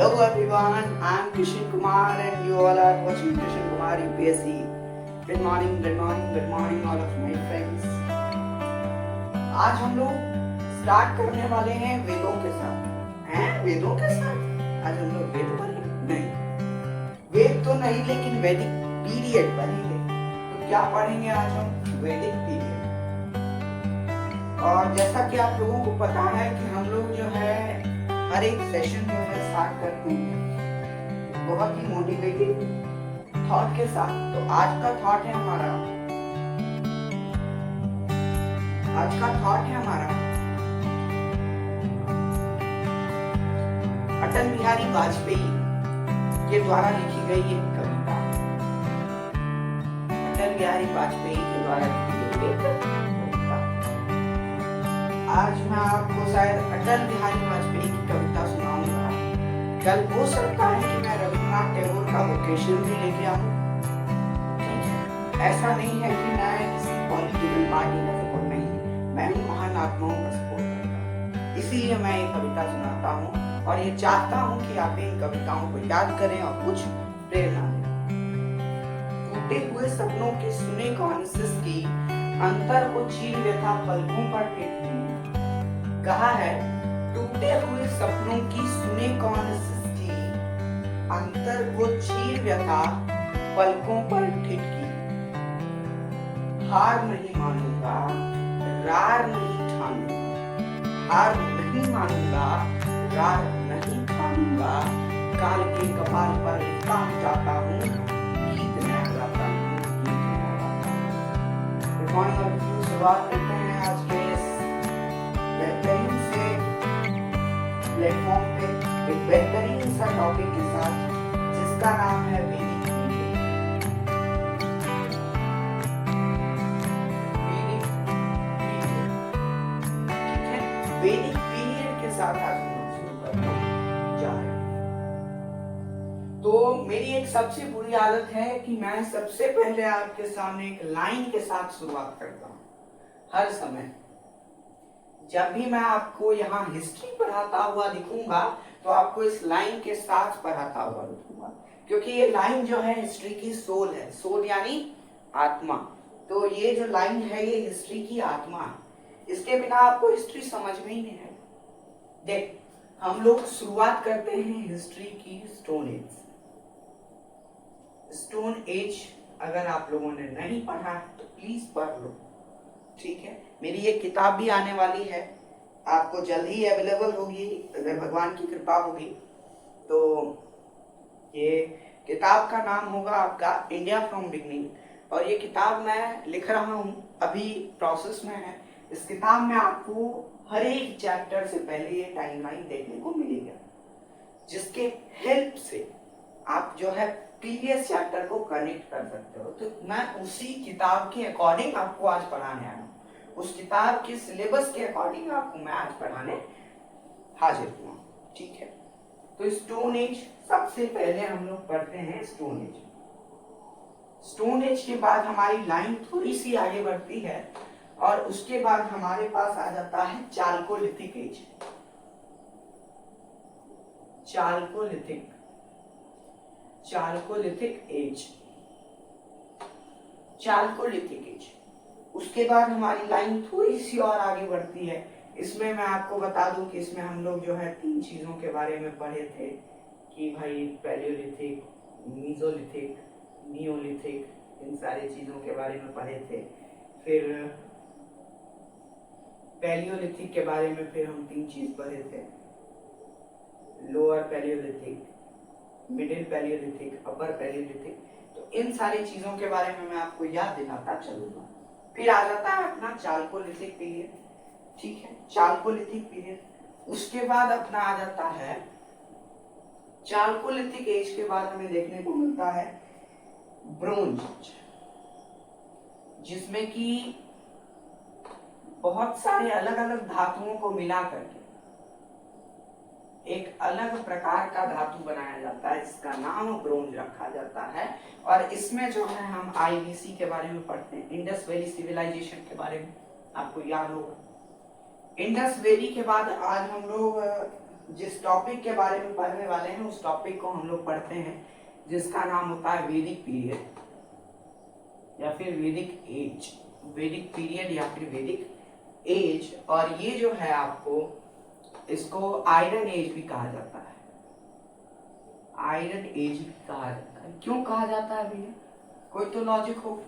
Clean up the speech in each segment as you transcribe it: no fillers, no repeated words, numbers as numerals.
Hello everyone, I am Kishan Kumar and you all are watching Kishan Kumar UPSC. Good morning, good morning, good morning all of my friends. आज हम लोग start करने वाले हैं वेदों के साथ। हैं वेदों के साथ? आज हम लोग वेद पढ़ेंगे? नहीं, वेद तो नहीं लेकिन वैदिक पीरियड पढ़ेंगे। तो क्या पढ़ेंगे आज हम? वैदिक पीरियड। और जैसा कि आप लोगों को पता है कि हम लोग जो है हर एक सेशन जो है स्टार्ट करते हैं बहुत ही मोटिवेटेड थॉट के साथ। तो आज का थॉट है हमारा अटल बिहारी वाजपेयी के द्वारा लिखी गई एक कविता। अटल बिहारी वाजपेयी के द्वारा लिखी गई एक कविता। आज मैं आपको शायद अटल बिहारी वाजपेयी की कविता सुनाऊंगा। कल हो सकता है कि मैं रविन्द्रनाथ टैगोर का वोकेशन भी लेके आऊं। ऐसा नहीं है कि मैं किसी पॉलिटिकल पार्टी का सपोर्ट नहीं, मैं महान आत्माओं का सपोर्ट करता हूँ। इसीलिए मैं ये कविता सुनाता हूँ और ये चाहता हूँ कि आप इन कविताओं को याद करें और कुछ प्रेरणा दें। टूटे हुए सपनों के सुने कॉन्सिस की अंतर को चीर व्यथा पलकों पर टिकती। कहा है टूटे हुए सपनों की सुने कॉन्सिस की अंतर को चीर व्यथा पलकों पर ठिठकी। हार नहीं मानूंगा, रार नहीं ठानूंगा, हार नहीं मानूंगा, रार नहीं ठानूंगा। काल के कपाल पर लिखता जाता हूँ, गीत नया गाता हूँ, गीत नया गाता हूँ। गुड मॉर्निंग, शुरुआत करते हैं आज के इस बेहतरीन से प्लेटफॉर्म पे एक बेहतरीन सा टॉपिक के साथ जिसका नाम है वैदिक पीरियड। ठीक है, वैदिक पीरियड के साथ आज हम लोग शुरू करने जा रहे हैं। तो मेरी एक सबसे बुरी आदत है कि मैं सबसे पहले आपके सामने एक लाइन के साथ शुरुआत करता हूँ हर समय। जब भी मैं आपको यहाँ हिस्ट्री पढ़ाता हुआ दिखूंगा तो आपको इस लाइन के साथ पढ़ाता हुआ दिखूंगा, क्योंकि ये लाइन जो है हिस्ट्री की सोल है। सोल यानी आत्मा। तो ये जो लाइन है ये हिस्ट्री की आत्मा है। इसके बिना आपको हिस्ट्री समझ में ही नहीं है। देख, हम लोग शुरुआत करते हैं हिस्ट्री की स्टोन एज। स्टोन एज अगर आप लोगों ने नहीं पढ़ा है तो प्लीज पढ़ लो। ठीक है, मेरी एक किताब भी आने वाली है, आपको जल्द ही अवेलेबल होगी अगर भगवान की कृपा होगी। तो ये किताब का नाम होगा आपका इंडिया फ्रॉम बिगनिंग, और ये किताब मैं लिख रहा हूँ, अभी प्रोसेस में है। इस किताब में आपको हर एक चैप्टर से पहले ये टाइमलाइन देखने को मिलेगा, जिसके हेल्प से आप जो है प्रीवियस चैप्टर को कनेक्ट कर सकते हो। तो मैं उसी किताब के अकॉर्डिंग आपको आज पढ़ाने आया हूँ, उस किताब के सिलेबस के अकॉर्डिंग आपको मैं आज पढ़ाने हाजिर हुआ। ठीक है, तो स्टोन एज सबसे पहले हम लोग पढ़ते हैं। स्टोन एज, स्टोन एज के बाद हमारी लाइन थोड़ी सी आगे बढ़ती है और उसके बाद हमारे पास आ जाता है Chalcolithic as. Chalcolithic as, Chalcolithic as. उसके बाद हमारी लाइन थोड़ी सी और आगे बढ़ती है। इसमें मैं आपको बता दूं कि इसमें हम लोग जो है तीन चीजों के बारे में पढ़े थे कि भाई पैलियोलिथिक, मीजोलिथिक, नियोलिथिक, इन सारी चीजों के बारे में पढ़े थे। फिर पैलियोलिथिक के बारे में फिर हम तीन चीज पढ़े थे, लोअर पैलियोलिथिक, मिडिल पैलियोलिथिक, अपर पैलियोलिथिक। तो इन सारी चीजों के बारे में मैं आपको याद दिलाता चलूंगा। फिर आ जाता है अपना चालकोलिथिक पीरियड। ठीक है, चालकोलिथिक पीरियड। उसके बाद अपना आ जाता है चालकोलिथिक एज के बाद हमें देखने को मिलता है ब्रोंज, जिसमें कि बहुत सारे अलग अलग धातुओं को मिला करके एक अलग प्रकार का धातु बनाया जाता है, इसका नाम ब्रोंज रखा जाता है। और इसमें जो है हम आईवीसी के बारे में पढ़ते हैं, इंडस वैली सिविलाइजेशन के बारे में आपको याद होगा। इंडस वैली के बाद आज हम लोग जिस टॉपिक के बारे में पढ़ने वाले हैं उस टॉपिक को हम लोग पढ़ते हैं, जिसका नाम होता है वैदिक पीरियड या फिर वैदिक एज। वैदिक पीरियड या फिर वैदिक एज। और ये जो है आपको, इसको आयरन एज भी कहा जाता है। आयरन एज भी कहा जाता है। क्यों कहा जाता है भैया? कोई तो लॉजिक हो,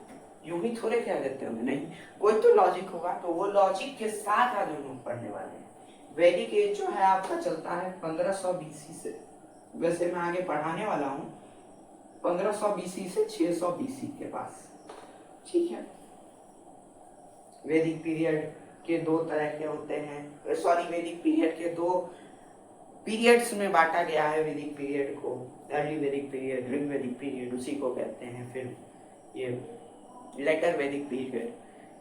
यूं ही थोड़े कह देते होंगे, नहीं, कोई तो लॉजिक होगा। तो वो लॉजिक के साथ आज हम लोग पढ़ने वाले हैं। वैदिक एज जो है आपका चलता है 1500 बीसी से। वैसे मैं आगे पढ़ाने वाला हूँ 1500 बीसी से 600 बीसी के पास, ठीक है। वैदिक पीरियड के दो तरह के होते हैं, सॉरी, वैदिक पीरियड के दो पीरियड्स में बांटा गया है वैदिक पीरियड को। अर्ली वैदिक पीरियड, ऋग वैदिक पीरियड उसी को कहते हैं। फिर ये लेटर वैदिक पीरियड,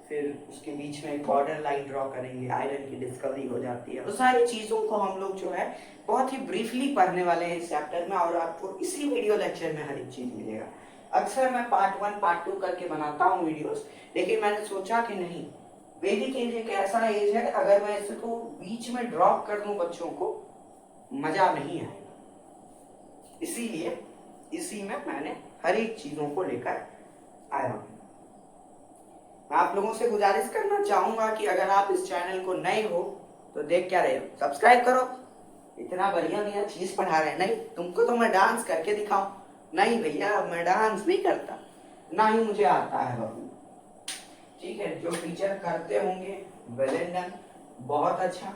फिर उसके बीच में एक बॉर्डर लाइन ड्रॉ करेंगे, आयरन की डिस्कवरी हो जाती है। वो सारी चीजों को हम लोग जो है बहुत ही ब्रीफली पढ़ने वाले हैं इस चैप्टर में, और आपको इसी वीडियो लेक्चर में हर एक चीज मिलेगा। अक्सर मैं पार्ट 1 पार्ट 2 करके बनाता हूँ वीडियोस, लेकिन मैंने सोचा कि नहीं, वैदिक एज एक ऐसा एज है, अगर मैं इसको बीच में ड्रॉप कर दूं बच्चों को मजा नहीं आएगा। इसीलिए इसी में मैंने हर एक चीजों को लेकर आया हूं। मैं आप लोगों से गुजारिश करना चाहूंगा कि अगर आप इस चैनल को नए हो तो देख क्या रहे हो, सब्सक्राइब करो। इतना बढ़िया बढ़िया चीज पढ़ा रहे हैं। नहीं, तुमको तो मैं डांस करके दिखाऊं? नहीं भैया, मैं डांस नहीं करता, ना ही मुझे आता है बाबू, ठीक है। जो टीचर करते होंगे वेल एंड डन, बहुत अच्छा।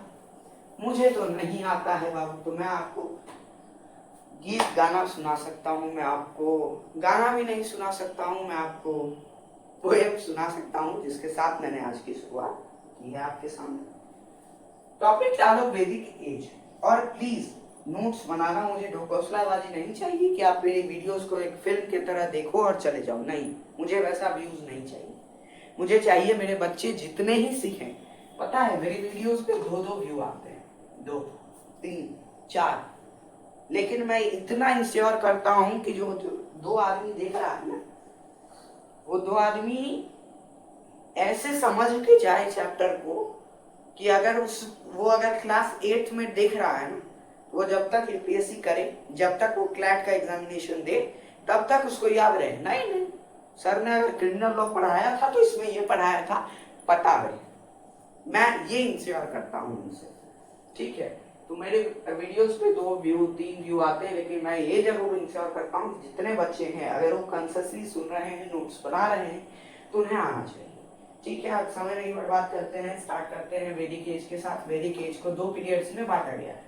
मुझे तो नहीं आता है बाबू। तो मैं आपको गीत गाना सुना सकता हूँ, मैं आपको गाना भी नहीं सुना सकता हूँ, मैं आपको पोएम सुना सकता हूँ, जिसके साथ मैंने आज की शुरुआत की है आपके सामने। टॉपिक डालो वैदिक एज। और प्लीज नोट्स बनाना, मुझे ढोकसलाबाजी नहीं चाहिए कि आप मेरी वीडियोस को एक फिल्म की तरह देखो और चले जाओ। नहीं, मुझे वैसा व्यूज नहीं चाहिए। मुझे चाहिए मेरे बच्चे जितने ही सीखें। पता है मेरी वीडियोस पे 2-2 व्यू आते हैं, 2, 3, 4, लेकिन मैं इतना इंश्योर करता हूं कि जो 2 आदमी देख रहा है ना, वो 2 आदमी ऐसे समझ के जाए चैप्टर को कि अगर वो अगर क्लास 8 में देख रहा है ना, वो जब तक यूपीएससी करे, जब तक वो क्लैट का एग्जामिनेशन दे, तब तक उसको याद रहे। नहीं नहीं, सर ने अगर क्रिमिनल लॉ पढ़ाया था तो इसमें ये पढ़ाया था, पता रहे। मैं ये इंश्योर करता हूँ उनसे, ठीक है। तो मेरे वीडियोस पे 2 व्यू 3 व्यू आते हैं, लेकिन मैं ये जरूर इंश्योर करता हूँ जितने बच्चे हैं अगर वो कंसिस्टेंटली सुन रहे हैं, नोट्स बना रहे हैं, तो उन्हें आना चाहिए, ठीक है। अब समय नहीं बर्बाद करते हैं, स्टार्ट करते हैं वैदिक एज के साथ। वैदिक एज को 2 पीरियड्स में बांटा गया है।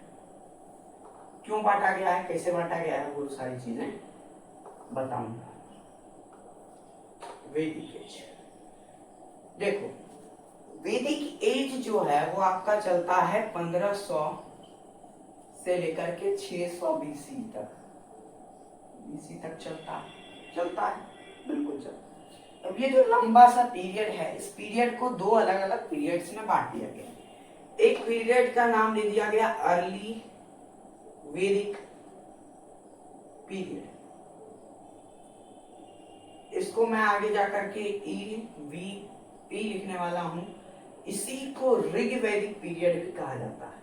क्यों बांटा गया है, कैसे बांटा गया है, वो सारी चीजें बताऊंगा। वैदिक एज देखो, वैदिक एज जो है वो आपका चलता है 1500 से लेकर के 600 बीसी तक, चलता है, बिल्कुल चलता है। अब ये जो लंबा सा पीरियड है, इस पीरियड को 2 अलग अलग पीरियड्स में बांट दिया गया। एक पीरियड का नाम दे दिया गया अर्ली वैदिक पीरियड, इसको मैं आगे जाकर के EVP लिखने वाला हूं। इसी को ऋग वैदिक पीरियड भी कहा जाता है,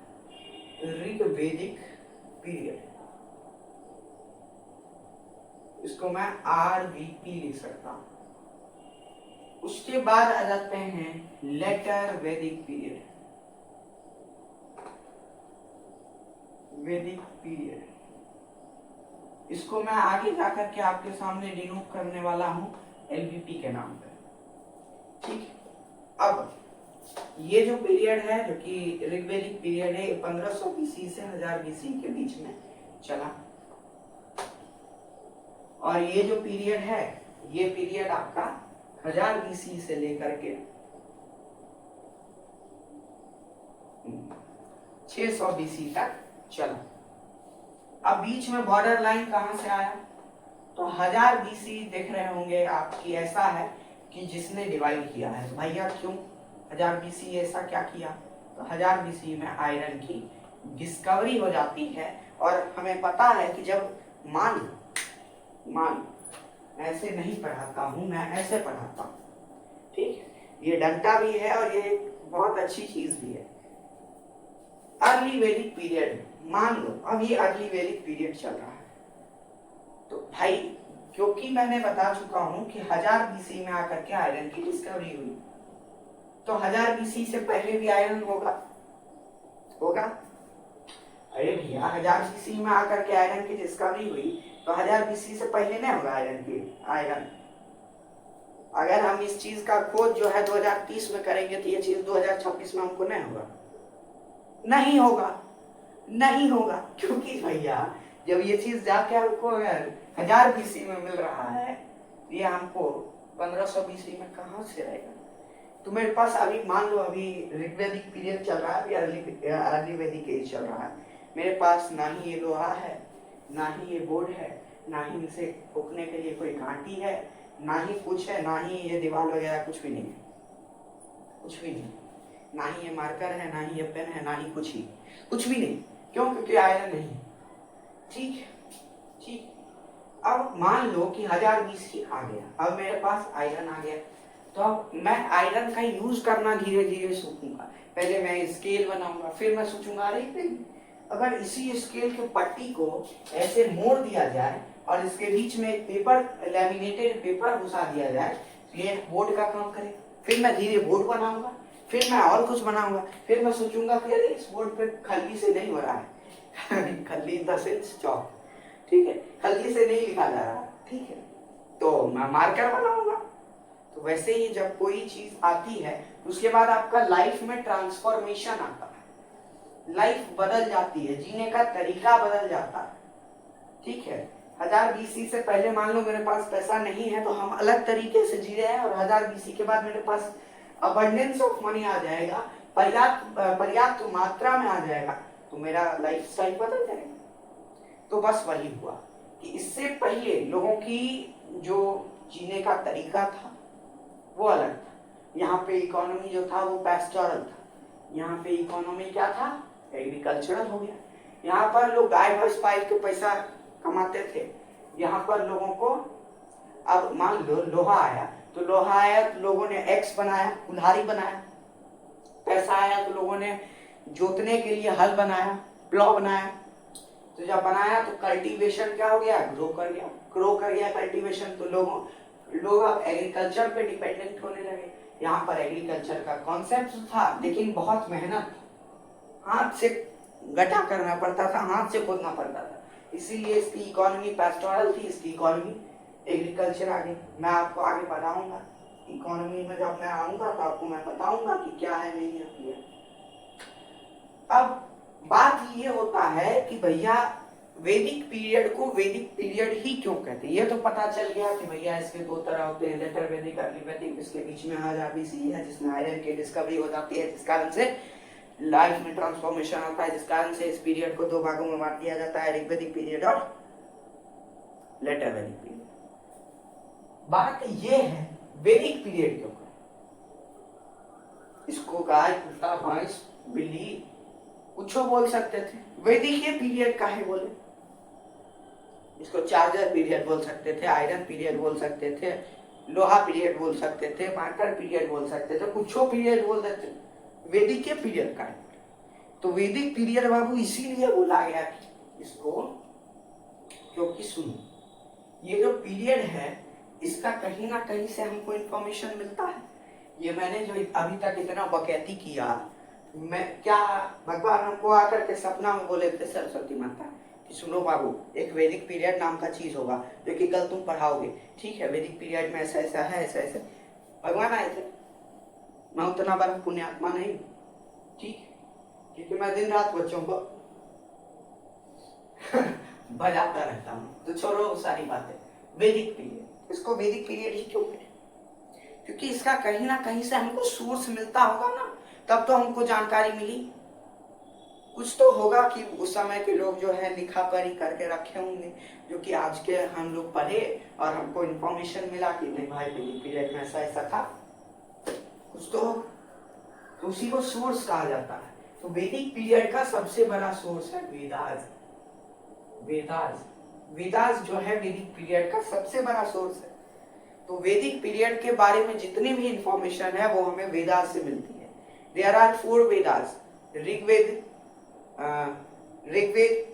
ऋग वैदिक पीरियड। इसको मैं RVP लिख सकता हूं। उसके बाद आ जाते हैं लेटर वैदिक पीरियड, वैदिक पीरियड। इसको मैं आगे जाकर के आपके सामने डिनोट करने वाला हूं LVP के नाम पर, ठीक। अब ये जो पीरियड है, जो कि ऋग्वैदिक पीरियड है, 1500 BC से 1000 BC के बीच में चला। और ये जो पीरियड है, ये पीरियड आपका 1000 BC से लेकर के 600 BC तक चला। अब बीच में बॉर्डर लाइन कहां से आया, तो 1000 BC देख रहे होंगे आपकी, ऐसा है कि जिसने डिवाइड किया है। भैया क्यों 1000 BC ऐसा क्या किया, तो 1000 BC में आयरन की डिस्कवरी हो जाती है। और हमें पता है कि जब मान ऐसे नहीं पढ़ाता हूं, मैं ऐसे पढ़ाता हूं, ठीक है। ये डंटा भी है और ये बहुत अच्छी चीज भी है। अर्ली वैदिक पीरियड मान लो अब ये अर्ली वैदिक पीरियड चल रहा है, तो भाई क्योंकि मैंने बता चुका हूं कि 1000 बीसी में आकर के आयरन की डिस्कवरी हुई, तो 1000 बीसी से पहले भी आयरन होगा। अरे भैया 1000 बीसी में आकर के आयरन की डिस्कवरी हुई, तो 1000 बीसी से पहले नहीं होगा आयरन। अगर हम इस चीज का खोज जो है 2030 में करेंगे तो ये चीज 2026 में हमको नहीं होगा, क्योंकि भैया जब ये चीज जाके हमको 1000 बीसी में मिल रहा है, ये हमको 1500 बीसी में कहां से आएगा। तो मेरे पास अभी मान लो अभी ऋग्वैदिक पीरियड चल रहा है, अभी अर्ली वैदिक एज चल रहा है, मेरे पास ना ही ये लोहा है, ना ही ये बोर्ड है, ना ही इसे फूकने के लिए कोई कांटी है, ना ही कुछ है, ना ही ये दीवार वगैरह कुछ भी नहीं, ना ही ये मार्कर है, ना ही ये पेन है, ना ही कुछ भी नहीं। क्यों? क्योंकि आयरन नहीं। ठीक। अब मान लो कि 1000 बीसी आ गया, अब मेरे पास आयरन आ गया, तो अब मैं आयरन का यूज करना धीरे धीरे सीखूंगा। पहले मैं स्केल बनाऊंगा, फिर मैं सोचूंगा अरे अगर इसी स्केल के पट्टी को ऐसे मोड़ दिया जाए और इसके बीच में एक पेपर, लैमिनेटेड पेपर घुसा दिया जाए, तो ये बोर्ड का काम करे। फिर मैं धीरे बोर्ड बनाऊंगा, फिर मैं और कुछ बनाऊंगा, फिर मैं सोचूंगा कि अरे इस बोर्ड पे खल्ली से नहीं हो रहा है खल्ली इन द सेंस चौक, ठीक है, खल्ली से नहीं लिखा जा रहा है, ठीक है, तो मैं मार्कर बनाऊंगा। तो वैसे ही जब कोई चीज आती है तो उसके बाद आपका लाइफ में ट्रांसफॉर्मेशन आता है, लाइफ बदल जाती है, जीने का तरीका बदल जाता है, ठीक है। 1000 बीसी से पहले मान लो मेरे पास पैसा नहीं है, तो हम अलग तरीके से जी रहे हैं, और 1000 बीसी के बाद मेरे पास अबंडेंस ऑफ मनी आ जाएगा, पर्याप्त मात्रा में आ जाएगा, तो मेरा लाइफ स्टाइल बदल जाएगा। तो बस वही हुआ कि इससे पहले लोगों की जो जीने का तरीका था वो अलग था। यहाँ पे इकोनॉमी जो था वो पैस्टोरल था, यहाँ पे इकोनॉमी क्या था, एग्रीकल्चरल हो गया। यहाँ पर लोग गाय भैंस पाल के पैसा कमाते थे, यहाँ पर लोगों को अब मान लो लोहा आया तो लोगों ने एक्स बनाया, कुल्हाड़ी बनाया, पैसा आया तो लोगों ने जोतने के लिए हल बनाया, प्लॉ बनाया, तो जब बनाया तो कल्टीवेशन क्या हो गया, ग्रो कर गया कल्टीवेशन, तो लोग अब एग्रीकल्चर पे डिपेंडेंट होने लगे। यहाँ पर एग्रीकल्चर का कॉन्सेप्ट था, लेकिन बहुत मेहनत, हाथ से गड्ढा करना पड़ता था, हाथ से खोदना पड़ता था, इसीलिए इसकी इकोनॉमी पैस्टोरल थी, इसकी इकोनॉमी एग्रीकल्चर आ गई। मैं आपको आगे बताऊंगा इकोनॉमी में, जब मैं आऊंगा तो आपको मैं बताऊंगा कि क्या है नहीं है। अब बात ये होता है कि भैया वैदिक पीरियड को वैदिक पीरियड ही क्यों कहते हैं। ये तो पता चल गया कि भैया इसके दो तरह होते हैं, लेटर वैदिक, अर्ली वैदिक। इसके बीच में 1000 बीसी है जिसमें आयरन की डिस्कवरी हो जाती है, जिस कारण से लाइफ में ट्रांसफॉर्मेशन आता है, जिस कारण से इस पीरियड को दो भागों में बांट दिया जाता है, ऋग्वैदिक पीरियड और लेटर वैदिक पीरियड। बात ये है वैदिक पीरियड क्यों है, इसको गाय, कुत्ता, भैंस, बिल्ली कुछ बोल सकते थे, वैदिक ये पीरियड का है बोले, इसको चार्जर पीरियड बोल सकते थे, आयरन पीरियड बोल सकते थे, लोहा पीरियड बोल सकते थे, मार्कर पीरियड बोल सकते थे, कुछ पीरियड बोल देते, वैदिक के पीरियड का है। तो वैदिक पीरियड बाबू इसीलिए बोला गया इसको, क्योंकि सुनो ये जो पीरियड है इसका कहीं ना कहीं से हमको इंफॉर्मेशन मिलता है। ये मैंने जो अभी तक इतना बकैती किया, मैं क्या भगवान हमको आकर के सपना में बोले थे सरस्वती माता कि सुनो बाबू एक वैदिक पीरियड नाम का चीज होगा जो कि कल तुम पढ़ाओगे, ठीक है, वैदिक पीरियड में ऐसा ऐसा है, ऐसा ऐसा। भगवान आए थे, मैं उतना बड़ा पुण्यात्मा नहीं, ठीक, क्योंकि मैं दिन रात बच्चों को बजाता रहता हूँ। तो छोड़ो सारी बातें, वैदिक पीरियड, इसको वैदिक पीरियड ही क्यों करें, क्योंकि इसका कहीं ना कहीं से हमको सोर्स मिलता होगा ना, तब तो हमको जानकारी मिली। कुछ तो होगा कि उस समय के लोग जो है लिखा पढ़ी करके रखे होंगे, जो कि आज के हम लोग पढ़े और हमको इन्फॉर्मेशन मिला कि नहीं भाई वैदिक पीरियड में ऐसा ऐसा था, कुछ तो उसी को सोर्स कहा जाता है। तो वैदिक पीरियड का सबसे बड़ा सोर्स है वेदास। वेदास जो है वैदिक पीरियड का सबसे बड़ा सोर्स है। तो वैदिक पीरियड के बारे में जितनी भी इंफॉर्मेशन है वो हमें वेदास से मिलती है। There are 4 Vedas, Rigveda, Rigveda,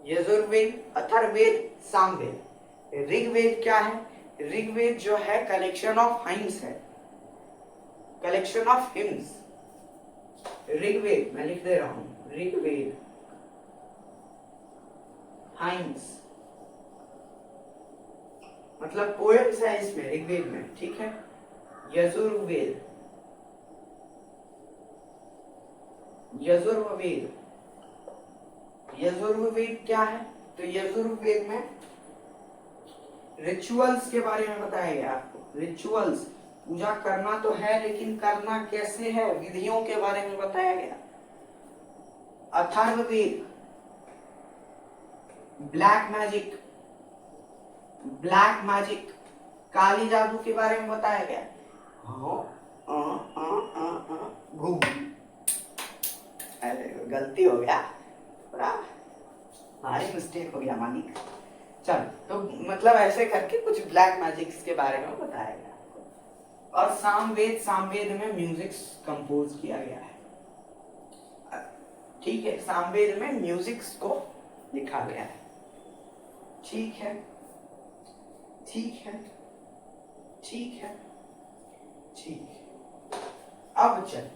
Yajurveda, Atharvaveda, Samaveda. ऋग्वेद क्या है? ऋग्वेद जो है कलेक्शन ऑफ हाइम्स है, कलेक्शन ऑफ हिम्स। ऋग्वेद मैं लिख दे रहा हूं, ऋग्वेद हाइम्स मतलब पोएम्स है इसमें ऋग्वेद में, ठीक है। यजुर्वेद, यजुर्वेद, यजुर्वेद क्या है? तो यजुर्वेद में रिचुअल्स के बारे में बताया गया आपको। रिचुअल्स, पूजा करना तो है लेकिन करना कैसे है, विधियों के बारे में बताया गया। Atharvaveda black magic, black magic, काली जादू के बारे में बताया गया। गलती हो गया, भारी मिस्टेक हो गया मालिक। चल, तो मतलब ऐसे करके कुछ ब्लैक मैजिक्स के बारे में बताया गया। और सामवेद, सामवेद में म्यूजिक कंपोज किया गया है, ठीक है। सामवेद में म्यूजिक्स को लिखा गया है, ठीक है, ठीक है, ठीक है, ठीक है। अब चल,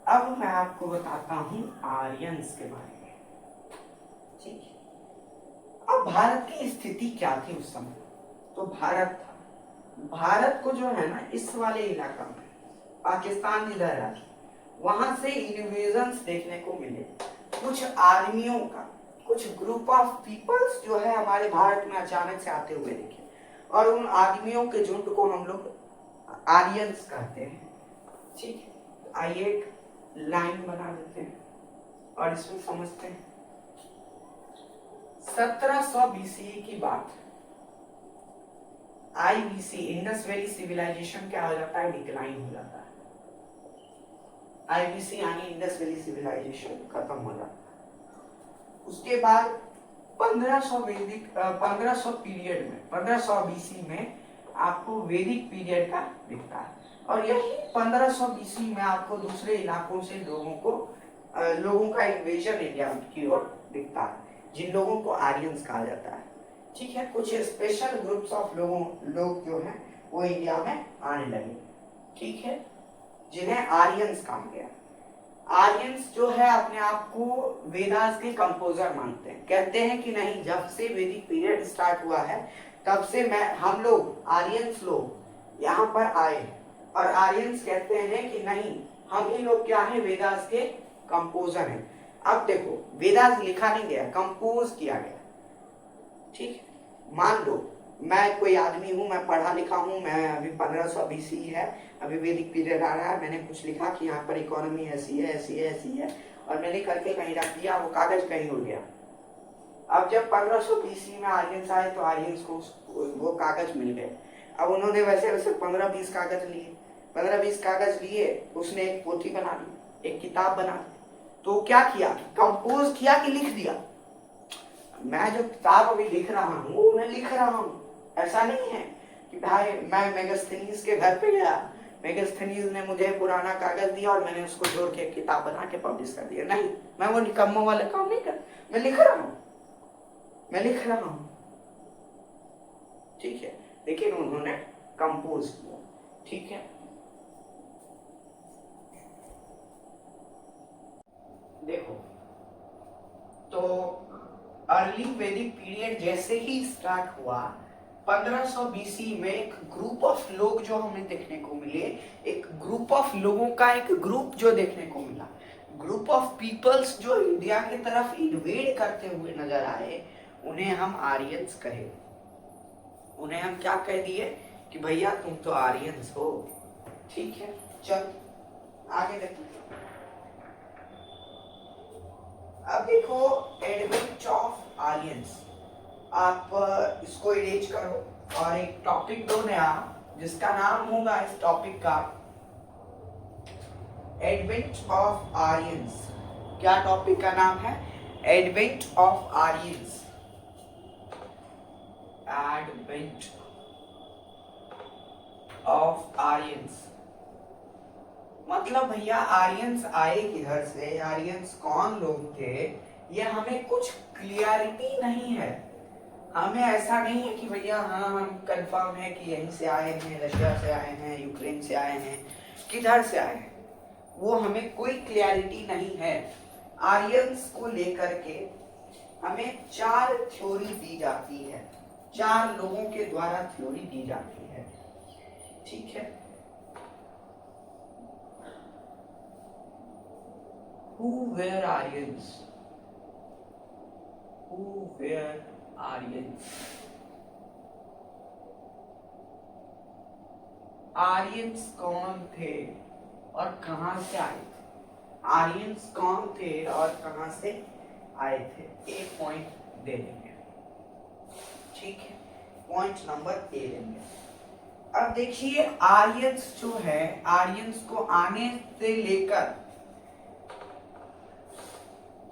अब मैं आपको बताता हूं आर्यंस के बारे में, ठीक है। अब भारत की स्थिति क्या थी उस समय? तो भारत था, भारत को जो है ना इस वाले इलाका में, पाकिस्तान जिधर है, वहां से इन्वेजन्स देखने को मिले। कुछ आदमियों का, कुछ ग्रुप ऑफ पीपल्स जो है हमारे भारत में अचानक से आते हुए दिखे, और उन आदमियों के झुंड को हम लोग आर्यंस कहते हैं, ठीक है। आइए एक लाइन बना देते हैं और इसमें समझते हैं। 1700 बीसीई की बात, आईबीसी, इंडस वैली सिविलाइजेशन क्या हो जाता है? डिक्लाइन हो जाता है। आईबीसी यानी इंडस वैली सिविलाइजेशन खत्म हो जाता है। उसके बाद 1500 वैदिक 1500 पीरियड में, 1500 बीसी में आपको वैदिक पीरियड का दिखता है। और यही 1500 बीसी में आपको दूसरे इलाकों से लोगों का इन्वेजन इंडिया की ओर दिखता है, जिन लोगों को आर्यंस कहा जाता है, ठीक है। कुछ स्पेशल ग्रुप्स ऑफ लोग जो हैं वो इंडिया में आने लगे, ठीक है, जिन्हें आर्यंस कहा गया। आर्यंस जो है अपने आप को वेदास के कंपोजर मानते हैं, कहते हैं कि नहीं, जब से वैदिक पीरियड स्टार्ट हुआ है तब से हम लोग आर्यंस लोग यहाँ पर आए, और आर्यंस कहते हैं कि नहीं, हम ही लोग क्या है, वेदास के कंपोजर हैं। अब देखो, वेदास लिखा नहीं गया, कंपोज किया गया, ठीक है। मान लो मैं कोई आदमी हूँ, मैं पढ़ा लिखा हूँ, मैं अभी 1500 बीसी है, अभी वैदिक पीरियड आ रहा है, मैंने कुछ लिखा कि यहाँ पर इकोनॉमी ऐसी है, ऐसी है, ऐसी है, और मैंने करके कहीं रख दिया, वो कागज कहीं उड़ गया। अब जब 1500 बीसी में आर्यंस आए तो आर्यंस को वो कागज मिल गए। अब उन्होंने वैसे वैसे 15-20 कागज लिए, 15-20 कागज लिए, उसने एक पोथी बना ली, एक किताब बना ली। तो क्या किया? कंपोज किया कि लिख दिया? मैं जो किताब अभी लिख रहा हूँ मैं लिख रहा हूँ, ऐसा नहीं है कि भाई मैं मेगास्थनीज के घर पे गया, मेगास्थनीज ने मुझे पुराना कागज दिया और मैंने उसको जोड़ के किताब बना के पब्लिश कर दिया। नहीं, मैं वो निकम्मों वाले काम नहीं कर, मैं लिख रहा हूँ, मैं लिख रहा हूँ, ठीक है। लेकिन उन्होंने कंपोज किया, ठीक है। देखो, तो अर्ली वैदिक पीरियड जैसे ही स्टार्ट हुआ, 1500 बीसी में एक ग्रुप ऑफ लोग जो हमें देखने को मिले, एक ग्रुप ऑफ लोगों का एक ग्रुप जो देखने को मिला, ग्रुप ऑफ पीपल्स जो इंडिया की तरफ इन्वेड करते हुए नजर आए, उन्हें हम आर्यंस कहे। उन्हें हम क्या कह दिए कि भैया तुम तो आर्यंस हो, ठीक है। चल आगे देखो। अब देखो, एडवेंट ऑफ आर्यंस, आप इसको इरेज करो और एक टॉपिक दो नया, जिसका नाम होगा इस टॉपिक का एडवेंट ऑफ आर्यंस। क्या टॉपिक का नाम है? Advent of Aryans, advent of Aryans. मतलब भैया आर्यंस आए किधर से, आर्यंस कौन लोग थे, ये हमें कुछ क्लियरिटी नहीं है। हमें ऐसा नहीं है कि भैया हाँ हम कंफर्म है कि यहीं से आए हैं, रशिया से आए हैं, यूक्रेन से आए हैं, किधर से आए हैं, वो हमें कोई क्लियरिटी नहीं है। आर्यंस को लेकर के हमें 4 थ्योरी दी जाती है, 4 लोगों के द्वारा थ्योरी दी जाती है, ठीक है। Who were Aryans? Who were Aryans? Aryans कौन थे और कहां से आए थे? आर्यंस कौन थे और कहां से आए थे? एक पॉइंट दे देंगे, ठीक है, पॉइंट नंबर ए देंगे। अब देखिए आर्यंस जो है, आर्यंस को आने से लेकर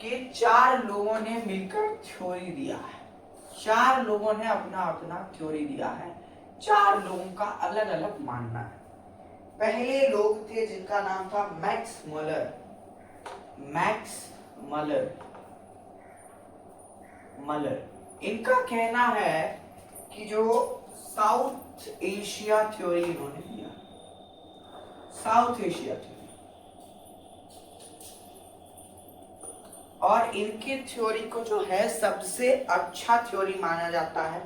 के 4 लोगों ने मिलकर थ्योरी दिया है, 4 लोगों ने अपना अपना थ्योरी दिया है, 4 लोगों का अलग अलग मानना है। पहले लोग थे जिनका नाम था मैक्स मलर, मैक्स मलर, इनका कहना है कि जो साउथ एशिया थ्योरी इन्होंने दिया, साउथ एशिया थ्योरी, और इनके थ्योरी को जो है सबसे अच्छा थ्योरी माना जाता है,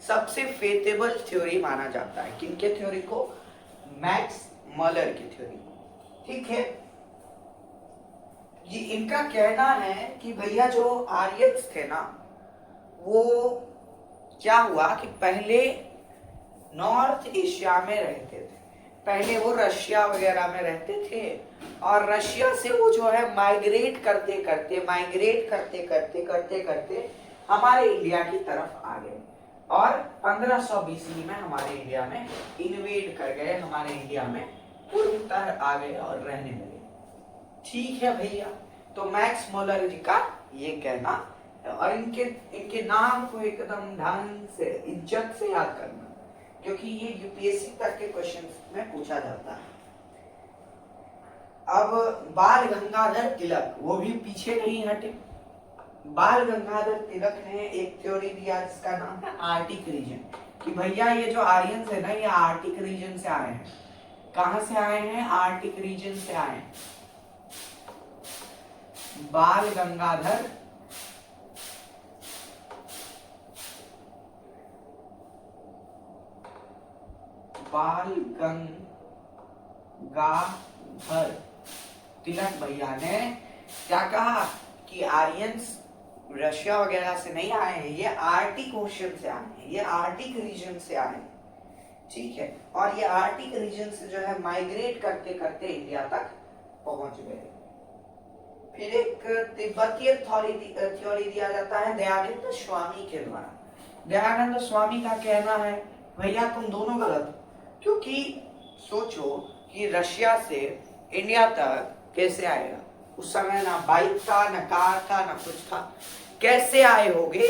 सबसे फेथेबल थ्योरी माना जाता है। किनके थ्योरी को? मैक्स मलर की थ्योरी को, ठीक है। ये इनका कहना है कि भैया जो आर्यंस थे ना, वो क्या हुआ कि पहले नॉर्थ एशिया में रहते थे, पहले वो रशिया वगैरह में रहते थे, और रशिया से वो जो है माइग्रेट करते करते हमारे इंडिया की तरफ आ गए, और 1500 BC में हमारे इंडिया में इन्वेड कर गए, हमारे इंडिया में पूर्वोत्तर आ गए और रहने लगे, ठीक है भैया। तो मैक्स मलर जी का ये कहना, और इनके नाम को एकदम ढंग से इज्जत से याद करना, क्योंकि ये यूपीएससी तक के क्वेश्चन में पूछा जाता है। अब बाल गंगाधर तिलक, वो भी पीछे नहीं हटे। बाल गंगाधर तिलक ने एक थ्योरी दिया जिसका नाम है आर्टिक रीजन, कि भैया ये जो आर्यंस है ना, ये आर्टिक रीजन से आए हैं। कहां से आए हैं? आर्टिक रीजन से आए हैं। बाल गंगाधर तिलक भैया ने क्या कहा कि आर्यंस रशिया वगैरह से नहीं आए हैं, ये आर्टिक ओशन से आए हैं, ये आर्टिक रीजन से आए हैं, ठीक है। और ये आर्टिक रीजन से जो है माइग्रेट करते करते इंडिया तक पहुंच गए। फिर एक तिब्बतीय थ्योरी दिया जाता है दयानंद स्वामी के द्वारा। दयानंद स्वामी का कहना है भैया तुम दोनों गलत, क्योंकि सोचो कि रशिया से इंडिया तक कैसे आएगा? उस समय ना बाइक था, ना कार था, ना कुछ था, कैसे आए होगे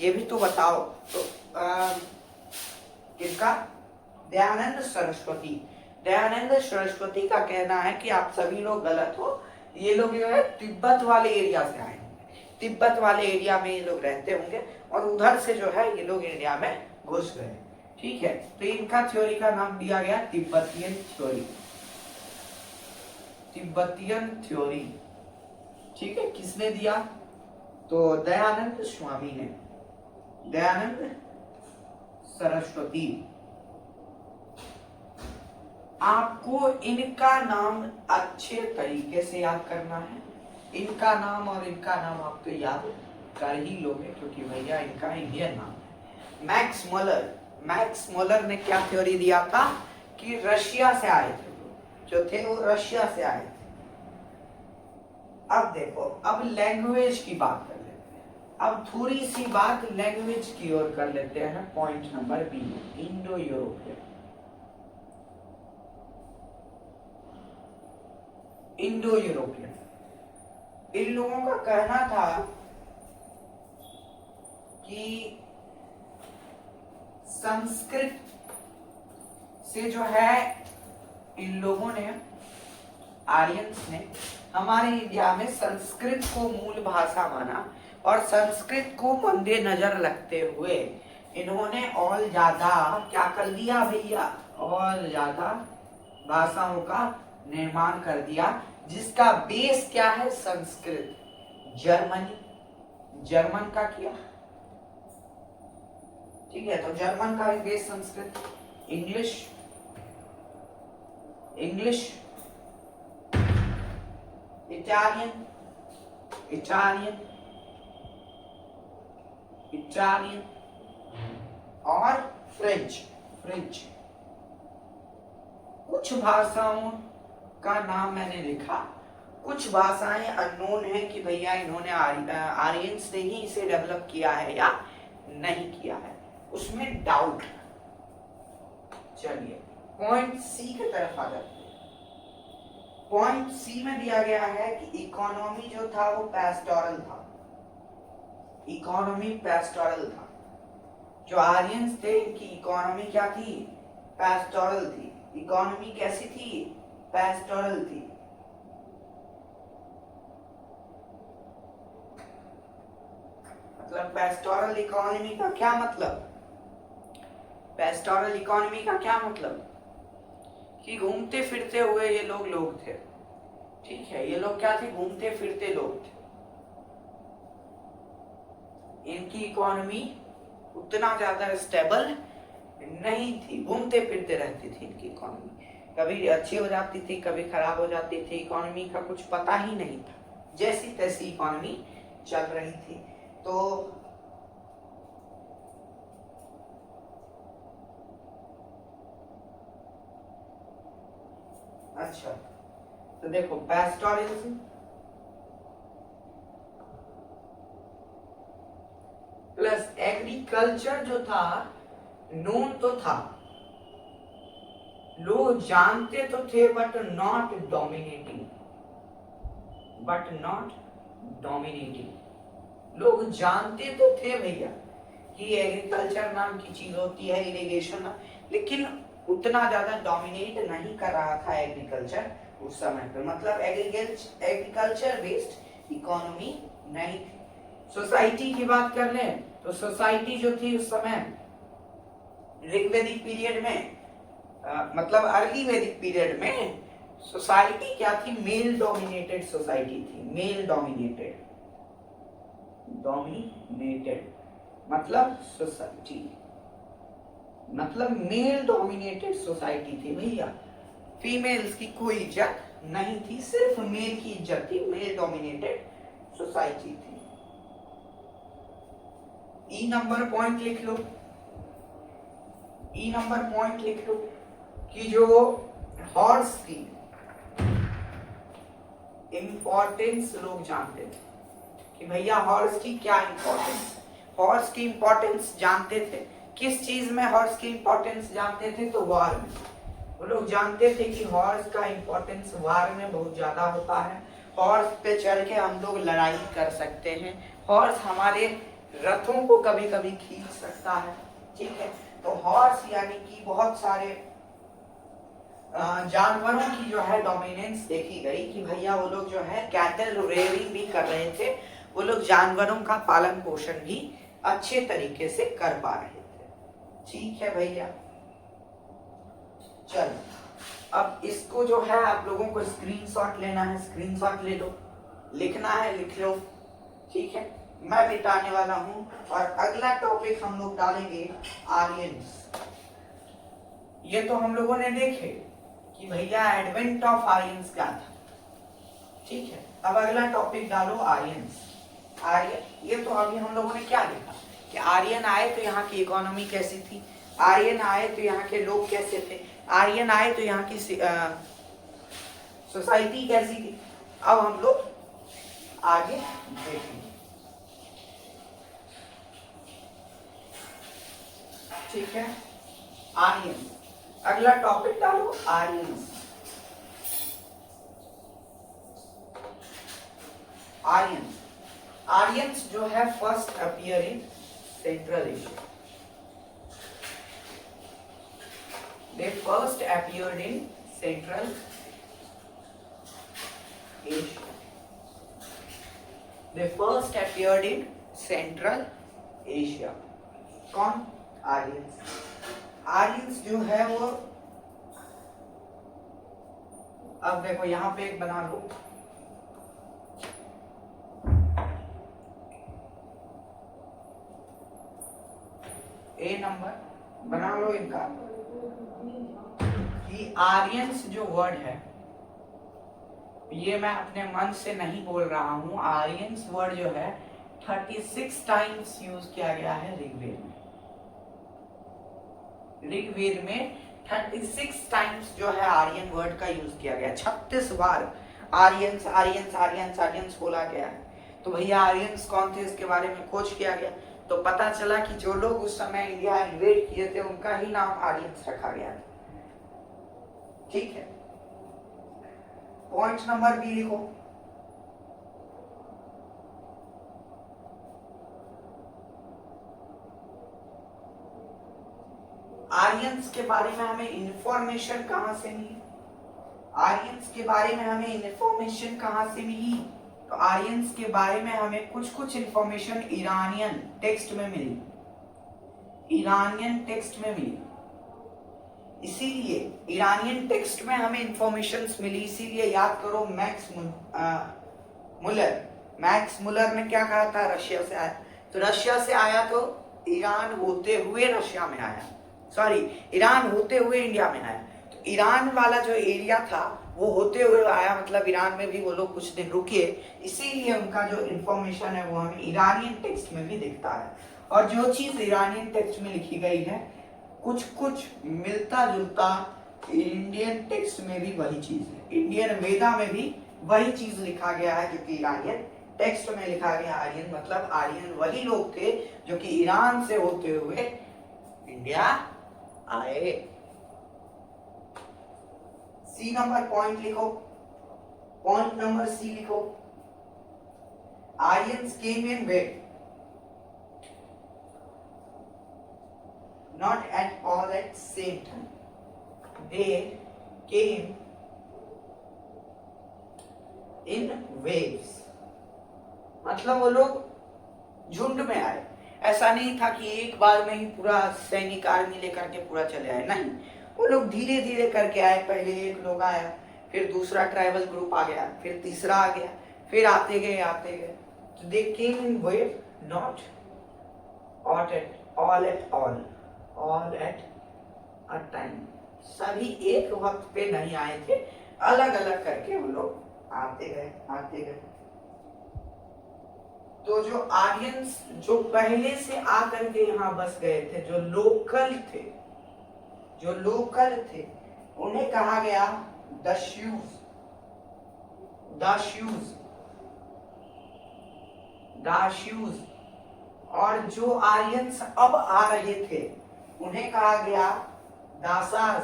ये भी तो बताओ। तो किसका? दयानंद सरस्वती का कहना है कि आप सभी लोग गलत हो, ये लोग जो है तिब्बत वाले एरिया से आए होंगे, तिब्बत वाले एरिया में ये लोग रहते होंगे, और उधर से जो है ये लोग इंडिया में घुस गए, ठीक है। तो इनका थ्योरी का नाम दिया गया तिब्बतियन थ्योरी, तिब्बतियन थ्योरी, ठीक है। किसने दिया? तो दयानंद स्वामी ने, दयानंद सरस्वती। आपको इनका नाम अच्छे तरीके से याद करना है, इनका नाम और इनका नाम आप तो याद कर ही लोगे, क्योंकि भैया इनका इंडियन नाम है। मैक्स मलर ने क्या थ्योरी दिया था कि रशिया से आए थे, जो थे वो रशिया से आए थे। अब देखो, अब लैंग्वेज की बात कर लेते हैं, अब थोड़ी सी बात लैंग्वेज की ओर कर लेते हैं। Point number B, Indo European. Indo European, इन लोगों का कहना था कि संस्कृत से जो है इन लोगों ने आर्यंस ने हमारे इंडिया में संस्कृत को मूल भाषा माना और संस्कृत को मद्देनजर रखते हुए इन्होंने और ज्यादा क्या कर दिया भैया, और ज्यादा भाषाओं का निर्माण कर दिया, जिसका बेस क्या है, संस्कृत। जर्मनी, जर्मन का किया, ठीक है, तो जर्मन का base Sanskrit. English, English, Italian, Italian, Italian और फ्रेंच, फ्रेंच। कुछ भाषाओं का नाम मैंने लिखा, कुछ भाषाएं अननोन है कि भैया इन्होंने आर्यंस ने ही इसे डेवलप किया है या नहीं किया है, उसमें डाउट। चलिए पॉइंट सी की तरफ आ जाते हैं। पॉइंट सी में दिया गया है कि इकोनॉमी जो था वो पैस्टोरल था, इकोनॉमी पैस्टोरल था। जो आर्यंस थे इनकी इकोनॉमी क्या थी, पैस्टोरल थी। इकोनॉमी कैसी थी, पैस्टोरल थी। मतलब पैस्टोरल इकोनॉमी का क्या मतलब, पैस्टोरल इकोनॉमी का क्या मतलब कि घूमते फिरते हुए ये लोग थे, ठीक है, ये लोग क्या थे, घूमते फिरते लोग थे। इनकी इकोनॉमी उतना ज्यादा स्टेबल नहीं थी, घूमते फिरते रहती थी इनकी इकोनॉमी, कभी अच्छी हो जाती थी कभी खराब हो जाती थी, इकोनॉमी का कुछ पता ही नहीं था, जैसी तैसी इकोनॉमी चल रही थी। तो अच्छा, तो देखो पैस्टोरलिज्म प्लस एग्रीकल्चर जो था, नोन तो था, लोग जानते तो थे but not dominating, but not dominating. लोग जानते तो थे भैया कि एग्रीकल्चर नाम की चीज होती है, इरिगेशन, लेकिन उतना ज्यादा डोमिनेट नहीं कर रहा था एग्रीकल्चर उस समय पे, मतलब एग्रीकल्चर बेस्ड इकोनॉमी नहीं थी। सोसाइटी की बात कर लें तो सोसाइटी जो थी उस समय ऋग्वेदिक पीरियड में, मतलब अर्ली वैदिक पीरियड में सोसाइटी क्या थी, मेल डोमिनेटेड सोसाइटी थी, मेल डोमिनेटेड, डोमिनेटेड मतलब सोसाइटी, मतलब मेल डोमिनेटेड सोसाइटी थी भैया, फीमेल्स की कोई इज्जत नहीं थी, सिर्फ मेल की इज्जत थी, मेल डोमिनेटेड सोसाइटी थी। ई नंबर पॉइंट लिख लो, ई नंबर पॉइंट लिख लो कि जो हॉर्स की इंपॉर्टेंस लोग जानते थे कि भैया हॉर्स की क्या इंपॉर्टेंस, हॉर्स की इंपॉर्टेंस जानते थे। किस चीज में हॉर्स की इंपॉर्टेंस जानते थे, तो वार में। वो लोग जानते थे कि हॉर्स का इंपॉर्टेंस वार में बहुत ज्यादा होता है, हॉर्स पे चढ़ के हम लोग लड़ाई कर सकते हैं, हॉर्स हमारे रथों को कभी कभी खींच सकता है, ठीक है। तो हॉर्स यानी कि बहुत सारे जानवरों की जो है डोमिनेंस देखी गई कि भैया वो लोग जो है कैटल रेयरिंग भी कर रहे थे, वो लोग जानवरों का पालन पोषण भी अच्छे तरीके से कर पा रहे थे, ठीक है भैया। चलो अब इसको जो है आप लोगों को स्क्रीनशॉट लेना है, स्क्रीनशॉट ले लो, लिखना है लिख लो, ठीक है, मैं मिटाने वाला हूं। और अगला टॉपिक हम लोग डालेंगे आर्यंस। ये तो हम लोगों ने देखे कि भैया एडवेंट ऑफ आर्यंस क्या था, ठीक है। अब अगला टॉपिक डालो आर्यंस। आर्यन, ये तो अभी हम लोगों ने क्या देखा कि आर्यन आए तो यहाँ की इकोनॉमी कैसी थी, आर्यन आए तो यहाँ के लोग कैसे थे, आर्यन आए तो यहाँ की सोसाइटी कैसी थी। अब हम लोग आगे देखेंगे, ठीक है। आर्यन, अगला टॉपिक डालो आर्यंस। आर्यंस, आर्यंस जो है first appear in central Asia, they first appeared in Central Asia. They first appeared in Central Asia. कौन? आर्यंस। आर्यंस जो है वो, अब देखो यहां पे एक बना लो, ए नंबर बना लो इनका, कि आर्यंस जो वर्ड है, ये मैं अपने मन से नहीं बोल रहा हूं, आर्यंस वर्ड जो है 36 टाइम्स यूज किया गया है ऋग्वेद में। ऋग्वेद में 36 टाइम्स जो है आर्यन वर्ड का यूज किया गया, 36 बार आर्यंस आर्यंस आर्यंस आर्यंस बोला गया है। तो भैया आर्यंस कौन थे, इसके बारे में खोज किया गया, तो पता चला कि जो लोग उस समय इंडिया इन्वेड किए थे उनका ही नाम आर्यंस रखा गया था। ठीक है, पॉइंट नंबर बी लिखो। आर्यंस के बारे में हमें इंफॉर्मेशन कहां से मिली? आर्यंस के बारे में हमें इंफॉर्मेशन कहां से मिली? तो आर्यंस के बारे में हमें कुछ इंफॉर्मेशन ईरानियन टेक्स्ट में मिली, ईरानियन टेक्स्ट में मिली। इसीलिए ईरानियन टेक्स्ट में हमें इंफॉर्मेशन मिली, इसीलिए याद करो मैक्स मुलर ने क्या कहा था, रशिया से आया। तो रशिया से आया तो ईरान होते हुए रशिया में आया, सॉरी ईरान होते हुए इंडिया में आया। तो ईरान वाला जो एरिया था वो होते हुए आया, मतलब ईरान में भी वो लोग कुछ दिन रुके, इसीलिए उनका जो इंफॉर्मेशन है वो हमें ईरानियन टेक्स्ट में भी दिखता है। और जो चीज ईरानियन टेक्स्ट में लिखी गई है कुछ मिलता जुलता इंडियन टेक्स्ट में भी वही चीज है, इंडियन वेदा में भी वही चीज लिखा गया है जो कि ईरानियन टेक्स्ट में लिखा गया। आर्यन मतलब आर्यन वही लोग थे जो कि ईरान से होते हुए इंडिया आए। सी नंबर पॉइंट लिखो, पॉइंट नंबर सी लिखो। Aryans came in wait, not at all at same time, they came in waves, मतलब वो लोग झुंड में आए। ऐसा नहीं था कि एक बार में ही पूरा सैनिक आर्मी लेकर के पूरा चले आए, नहीं, वो लोग धीरे धीरे करके आए। पहले एक लोग आया, फिर दूसरा ट्राइबल ग्रुप आ गया, फिर तीसरा आ गया, फिर आते गए। तो they came in wave, not all at a time, सभी एक वक्त पे नहीं आए थे, अलग अलग करके वो लोग आते गए। तो जो आर्यंस जो पहले से आकर के यहाँ बस गए थे, जो लोकल थे, उन्हें कहा गया दाश्यूज। और जो आर्यंस अब आ रहे थे उन्हें कहा गया दासाज।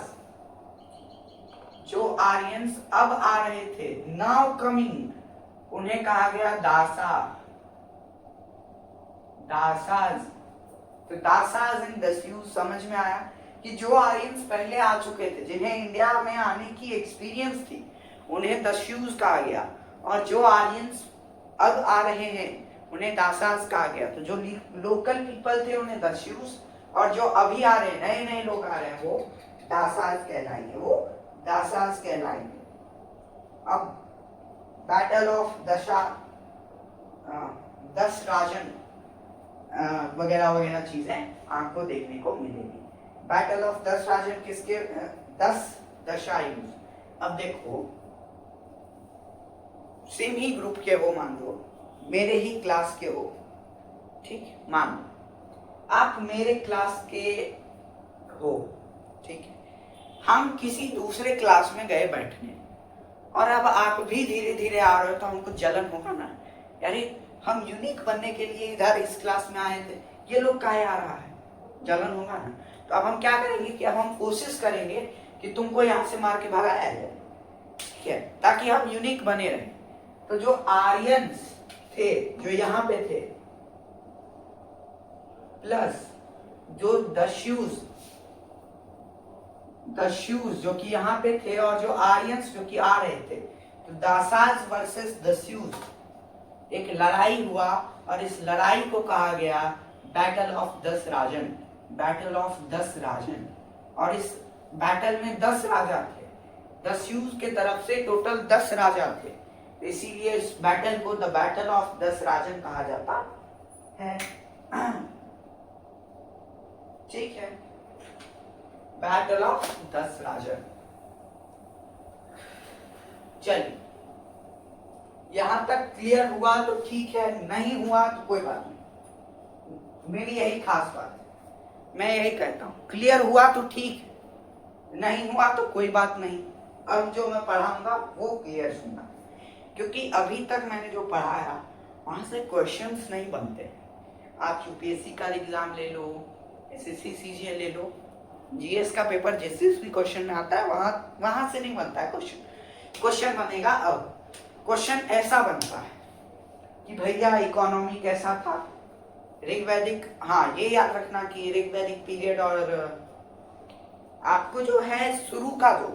जो आर्यंस अब आ रहे थे, नाउ कमिंग, उन्हें कहा गया दासाज। तो दासाज एंड दास्यूज समझ में आया कि जो आर्यंस पहले आ चुके थे, जिन्हें इंडिया में आने की एक्सपीरियंस थी, उन्हें दास्यूज कहा गया, और जो आर्यंस अब आ रहे हैं उन्हें दासाज कहा गया। तो जो लोकल पीपल थे उन्हें दास्यूज, और जो अभी आ रहे हैं, नए लोग आ रहे हैं, वो दासाज कहलाएंगे। अब बैटल ऑफ दस राजन वगैरह चीजें आपको देखने को मिलेगी। बैटल ऑफ 10 राजन किसके, 10 दशायुज। अब देखो सेम ही ग्रुप के हो, मान लो मेरे ही क्लास के हो, ठीक, मान लो आप मेरे क्लास के हो, ठीक है, हम किसी दूसरे क्लास में गए बैठने, और अब आप भी धीरे धीरे आ रहे हो, तो हमको जलन होगा ना, यानी हम यूनिक बनने के लिए इधर इस क्लास में आए थे, ये लोग काहे आ रहा है, जलन होगा ना। तो अब हम क्या करेंगे कि अब हम कोशिश करेंगे कि तुमको यहाँ से मार के भगाया जाए, ठीक है, ताकि हम यूनिक बने रहे। तो जो आर्यंस थे जो यहाँ पे थे, प्लस जो दास्यूज जो कि यहाँ पे थे, और जो आर्यंस जो कि आ रहे थे, तो दासाज वर्सेस दस्यूज, एक लड़ाई हुआ और इस लड़ाई को कहा गया बैटल ऑफ दस राजन, बैटल ऑफ दस राजन। और इस बैटल में 10 राजा थे, दस्यूज के तरफ से टोटल 10 राजा थे, इसीलिए इस बैटल को द बैटल ऑफ 10 राजन कहा जाता है। ठीक है, बैटल ऑफ 10 राजन। चलिए, यहां तक क्लियर हुआ तो ठीक है, नहीं हुआ तो कोई बात नहीं, मेरी यही खास बात है, मैं यही कहता हूं, क्लियर हुआ तो ठीक है, नहीं हुआ तो कोई बात नहीं। अब जो मैं पढ़ाऊंगा वो क्लियर सुनना, क्योंकि अभी तक मैंने जो पढ़ाया वहां से क्वेश्चंस नहीं बनते। आप यूपीएससी का एग्जाम ले लो, एसएससी सीजीएल ले लो, जीएस का पेपर जिस भी क्वेश्चन में आता है वहां से नहीं बनता है क्वेश्चन। क्वेश्चन बनेगा, अब क्वेश्चन ऐसा बनता है कि भैया इकोनॉमी कैसा था, ऋग्वैदिक, हाँ ये याद रखना कि ऋग्वैदिक पीरियड, और आपको जो है शुरू का जो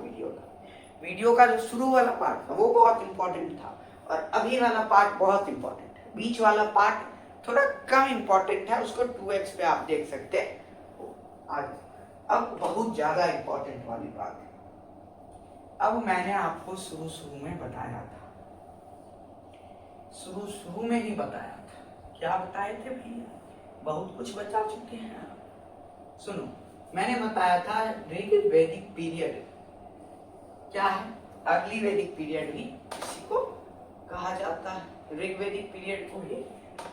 वीडियो का जो शुरू वाला पार्ट था वो बहुत इंपॉर्टेंट था, और अभी वाला पार्ट बहुत इंपॉर्टेंट है। बीच वाला पार्ट थोड़ा कम इंपॉर्टेंट है, उसको 2x पे आप देख सकते हैं। अब बहुत ज्यादा इंपॉर्टेंट वाली बात है, अब मैंने आपको शुरू में बताया था, शुरू में ही बताया था, क्या बताए थे भैया, बहुत कुछ बता चुके हैं आप। सुनो, मैंने बताया था ऋग्वैदिक पीरियड क्या है, अर्ली वैदिक पीरियड भी इसी को कहा जाता है, ऋग्वैदिक पीरियड को ही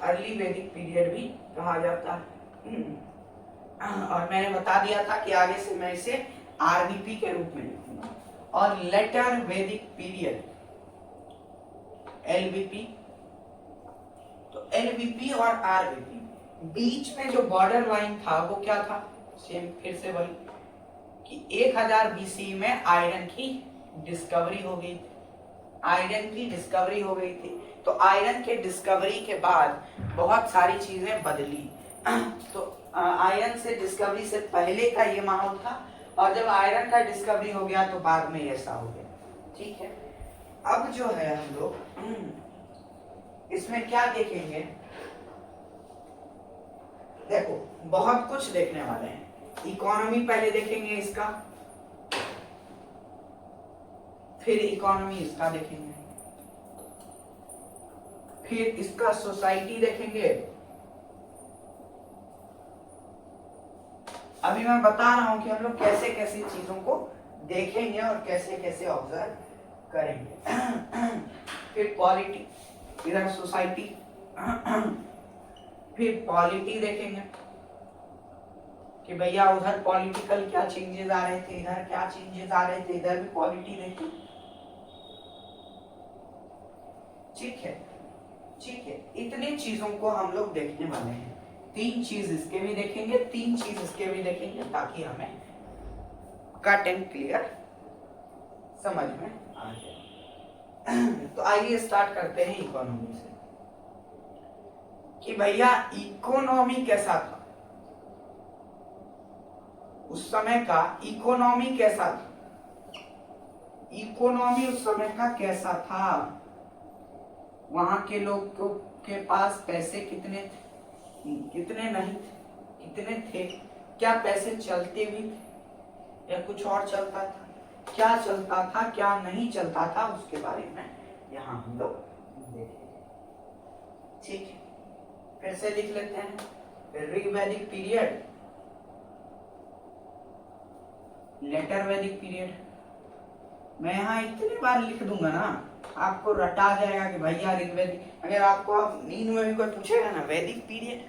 अर्ली वैदिक पीरियड भी कहा जाता है। और मैंने बता दिया था कि आगे से मैं इसे आरबीपी के रूप में लिखूंगा, और लेटर वैदिक पीरियड एलबीपी। तो एलबीपी और आरबीपी बीच में जो बॉर्डर लाइन था वो क्या था, सेम फिर से वही कि 1000 बीसी में आयरन की डिस्कवरी हो गई, आयरन की डिस्कवरी हो गई थी। तो आयरन के डिस्कवरी के बाद बहुत सारी चीजें बदली। तो आयरन से डिस्कवरी से पहले का ये माहौल था, और जब आयरन का डिस्कवरी हो गया तो बाद में ऐसा हो गया। ठीक है, अब जो है हम लोग इसमें क्या देखेंगे, देखो बहुत कुछ देखने वाले हैं। इकोनॉमी पहले देखेंगे इसका, फिर इकोनॉमी इसका देखेंगे, फिर इसका सोसाइटी देखेंगे। अभी मैं बता रहा हूं कि हम लोग कैसे कैसे चीजों को देखेंगे और कैसे कैसे ऑब्जर्व करेंगे। फिर पॉलिटी, इधर सोसाइटी, फिर पॉलिटी देखेंगे कि भैया उधर पॉलिटिकल क्या चेंजेस आ रहे थे, इधर क्या चेंजेस आ रहे थे, इधर भी पॉलिटी देखें। ठीक है, ठीक है, इतनी चीजों को हम लोग देखने वाले हैं। 3 चीज इसके भी देखेंगे, 3 चीज इसके भी देखेंगे, ताकि हमें कट एंड क्लियर समझ में आ जाए। तो आइए स्टार्ट करते हैं इकोनॉमी से, कि भैया इकोनॉमी कैसा था, उस समय का इकोनॉमी कैसा था, इकोनॉमी उस समय का कैसा था, वहां के लोग के पास पैसे कितने थे, कितने नहीं थे, कितने थे, क्या पैसे चलते भी थे या कुछ और चलता था, क्या चलता था क्या नहीं चलता था, उसके बारे में यहाँ हम लोग देखेंगे। ठीक है, फिर से लिख लेते हैं, ऋग्वैदिक पीरियड, लेटर वैदिक पीरियड। मैं यहाँ इतनी बार लिख दूंगा ना, आपको रटा जाएगा कि भैया ऋग्वैदिक। अगर आपको आप नींद में भी कोई पूछेगा ना वैदिक पीरियड,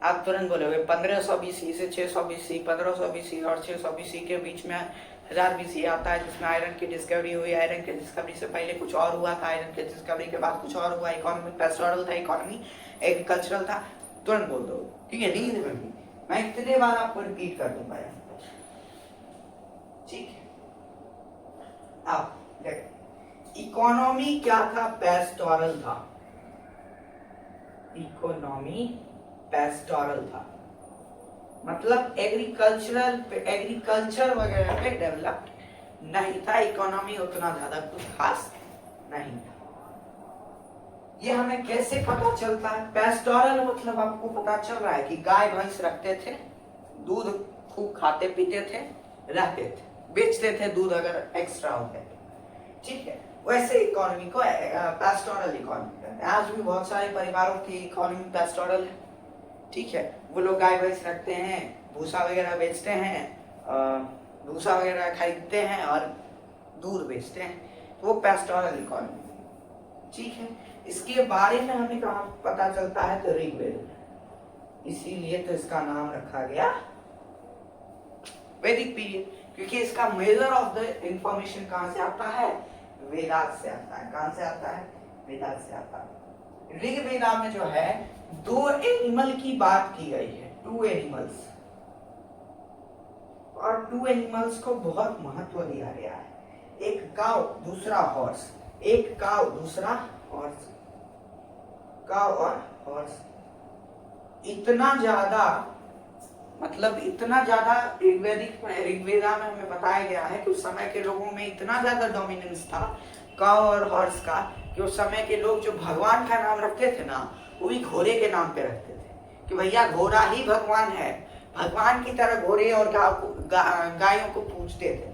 आप तुरंत बोलोगे 1500 बीसी से 600 बीसी, 1500 बीसी और 600 बीसी के बीच में 1000 बीसी आता है, जिसमें आयरन की डिस्कवरी हुई। आयरन की डिस्कवरी से पहले कुछ और हुआ था, आयरन की डिस्कवरी के बाद कुछ और हुआ। इकोनॉमी पेस्टोरल था, इकोनॉमी एग्रीकल्चरल था, तुरंत बोल दो। ठीक है, नींद में भी मैं इतने बार आपको रिपीट कर दूंगा। ठीक है, अब देखो इकोनॉमी क्या था, पेस्टोरल था। इकोनॉमी पेस्टोरल था, मतलब एग्रीकल्चर वगैरह पे डेवलप्ड नहीं था। इकोनॉमी उतना ज्यादा कुछ खास नहीं था। ये हमें कैसे पता चलता है? पेस्टोरल मतलब आपको पता चल रहा है कि गाय भैंस रखते थे, दूध खूब खाते पीते थे, रहते थे, बेचते थे दूध अगर एक्स्ट्रा हो गया, ठीक है। वैसे इकोनॉमी को पेस्टोरल इकोनॉमी कहते हैं। आज भी बहुत सारे परिवारों की इकोनॉमी पेस्टोरल है, ठीक है। वो लोग गाय भैंस रखते हैं, भूसा वगैरह बेचते हैं, भूसा वगैरह खरीदते हैं और दूध बेचते हैं, तो वो पेस्टोरल इकोनॉमी, ठीक है। इसके बारे में हमें कहाँ पता चलता है? तो ऋग्वेद, इसीलिए तो इसका नाम रखा गया वैदिक पीरियड, क्योंकि इसका मेजर ऑफ द इंफॉर्मेशन कहां से आता है? वेदास से आता है। कहां से आता है? वेदास से आता है। ऋग्वेदा में जो है 2 एनिमल की बात की गई है, 2 एनिमल्स, और 2 एनिमल्स को बहुत महत्व दिया गया है। एक काउ, दूसरा हॉर्स। एक काउ, दूसरा हॉर्स। काउ और हॉर्स इतना ज्यादा, मतलब इतना ज्यादा ऋग्वेदा में हमें बताया गया है कि उस समय के लोगों में इतना ज्यादा डोमिनेंस था काउ और हॉर्स का, कि उस समय के लोग जो भगवान का नाम रखते थे ना, वो भी घोड़े के नाम पे रखते थे, कि भैया घोड़ा ही भगवान है। भगवान की तरह घोड़े और गायों को पूजते थे।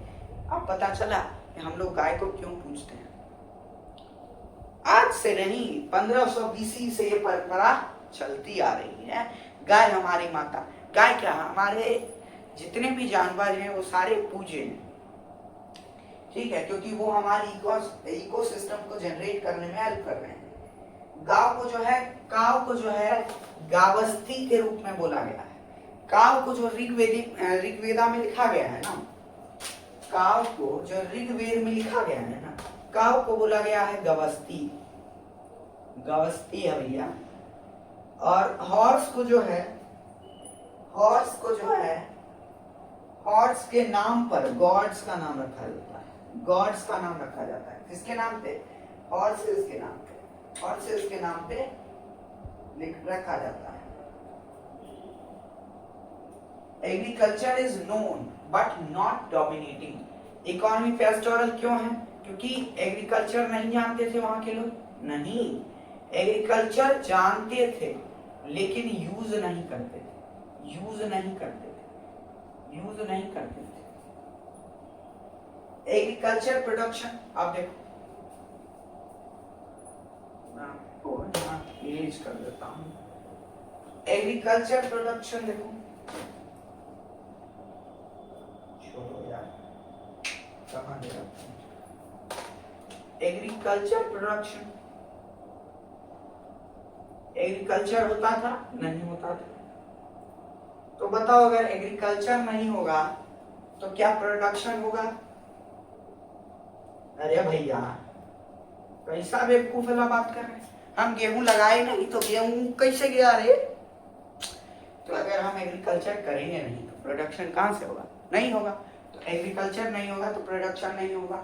अब पता चला कि हम लोग गाय को क्यों पूजते हैं। आज से नहीं, 1500 BC से ये परंपरा चलती आ रही है। गाय हमारी माता। गाय क्या, हमारे जितने भी जानवर हैं वो सारे पूजे हैं, ठीक है, क्योंकि वो हमारी इकोसिस्टम को जनरेट करने में हेल्प कर रहे हैं। गांव को जो है, काव को जो है गावस्ती के रूप में बोला गया है। काव को जो ऋग्वेदा में लिखा गया है ना, काव को जो ऋग्वेद में लिखा गया है ना, काव को बोला गया है गवस्ती। गवस्ती है भैया। और हॉर्स को जो है, हॉर्स के नाम पर गॉड्स का नाम रखा जाता है। गॉड्स का नाम रखा जाता है किसके नाम पे? हॉर्सेस के नाम पे। हॉर्सेस के नाम पे रखा जाता है। Agriculture is known but not dominating. Economy pastoral क्यों है? क्योंकि एग्रीकल्चर नहीं जानते थे वहां के लोग। नहीं, एग्रीकल्चर जानते थे लेकिन यूज नहीं करते थे। एग्रीकल्चर प्रोडक्शन, आप देखो, मैं आपको यहाँ इरेज कर देता हूँ। एग्रीकल्चर प्रोडक्शन देखो, छोड़ो यार, कहाँ गया? एग्रीकल्चर प्रोडक्शन, एग्रीकल्चर होता था? नहीं होता था। तो बताओ, अगर एग्रीकल्चर नहीं होगा तो क्या प्रोडक्शन होगा? अरे भैया, कैसा बेवकूफ वाला बात कर रहे हैं। हम गेहूं लगाए नहीं तो गेहूं कैसे गया रे? तो अगर हम एग्रीकल्चर करेंगे नहीं तो प्रोडक्शन कहां से होगा? नहीं होगा। तो एग्रीकल्चर नहीं होगा तो प्रोडक्शन नहीं होगा।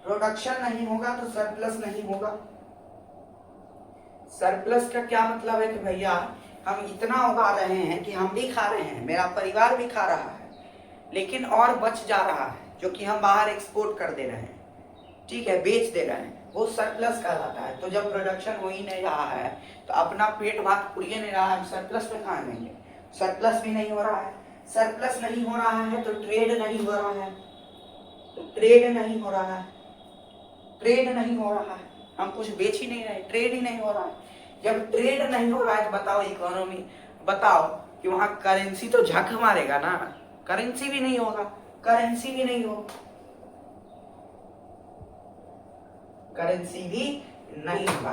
प्रोडक्शन नहीं होगा तो सरप्लस नहीं होगा। सरप्लस का क्या मतलब है कि भैया हम इतना उगा रहे हैं कि हम भी खा रहे हैं, मेरा परिवार भी खा रहा है, लेकिन और बच जा रहा है जो कि हम बाहर एक्सपोर्ट कर दे रहे हैं, ठीक है, बेच दे रहे हैं, वो सरप्लस कहलाता है। तो जब प्रोडक्शन हो ही नहीं रहा है तो अपना पेट भात पुड़िए नहीं रहा है, सरप्लस में कहाँ आएंगे? सरप्लस भी नहीं हो रहा है। सरप्लस नहीं हो रहा है तो ट्रेड नहीं हो रहा है। ट्रेड नहीं हो रहा है, हम कुछ बेच ही नहीं रहे, ट्रेड ही नहीं हो रहा है। जब ट्रेड नहीं हो रहा है तो बताओ इकोनॉमी, बताओ कि वहां करेंसी तो झक मारेगा ना। करेंसी भी नहीं होगा, करेंसी भी नहीं होगा।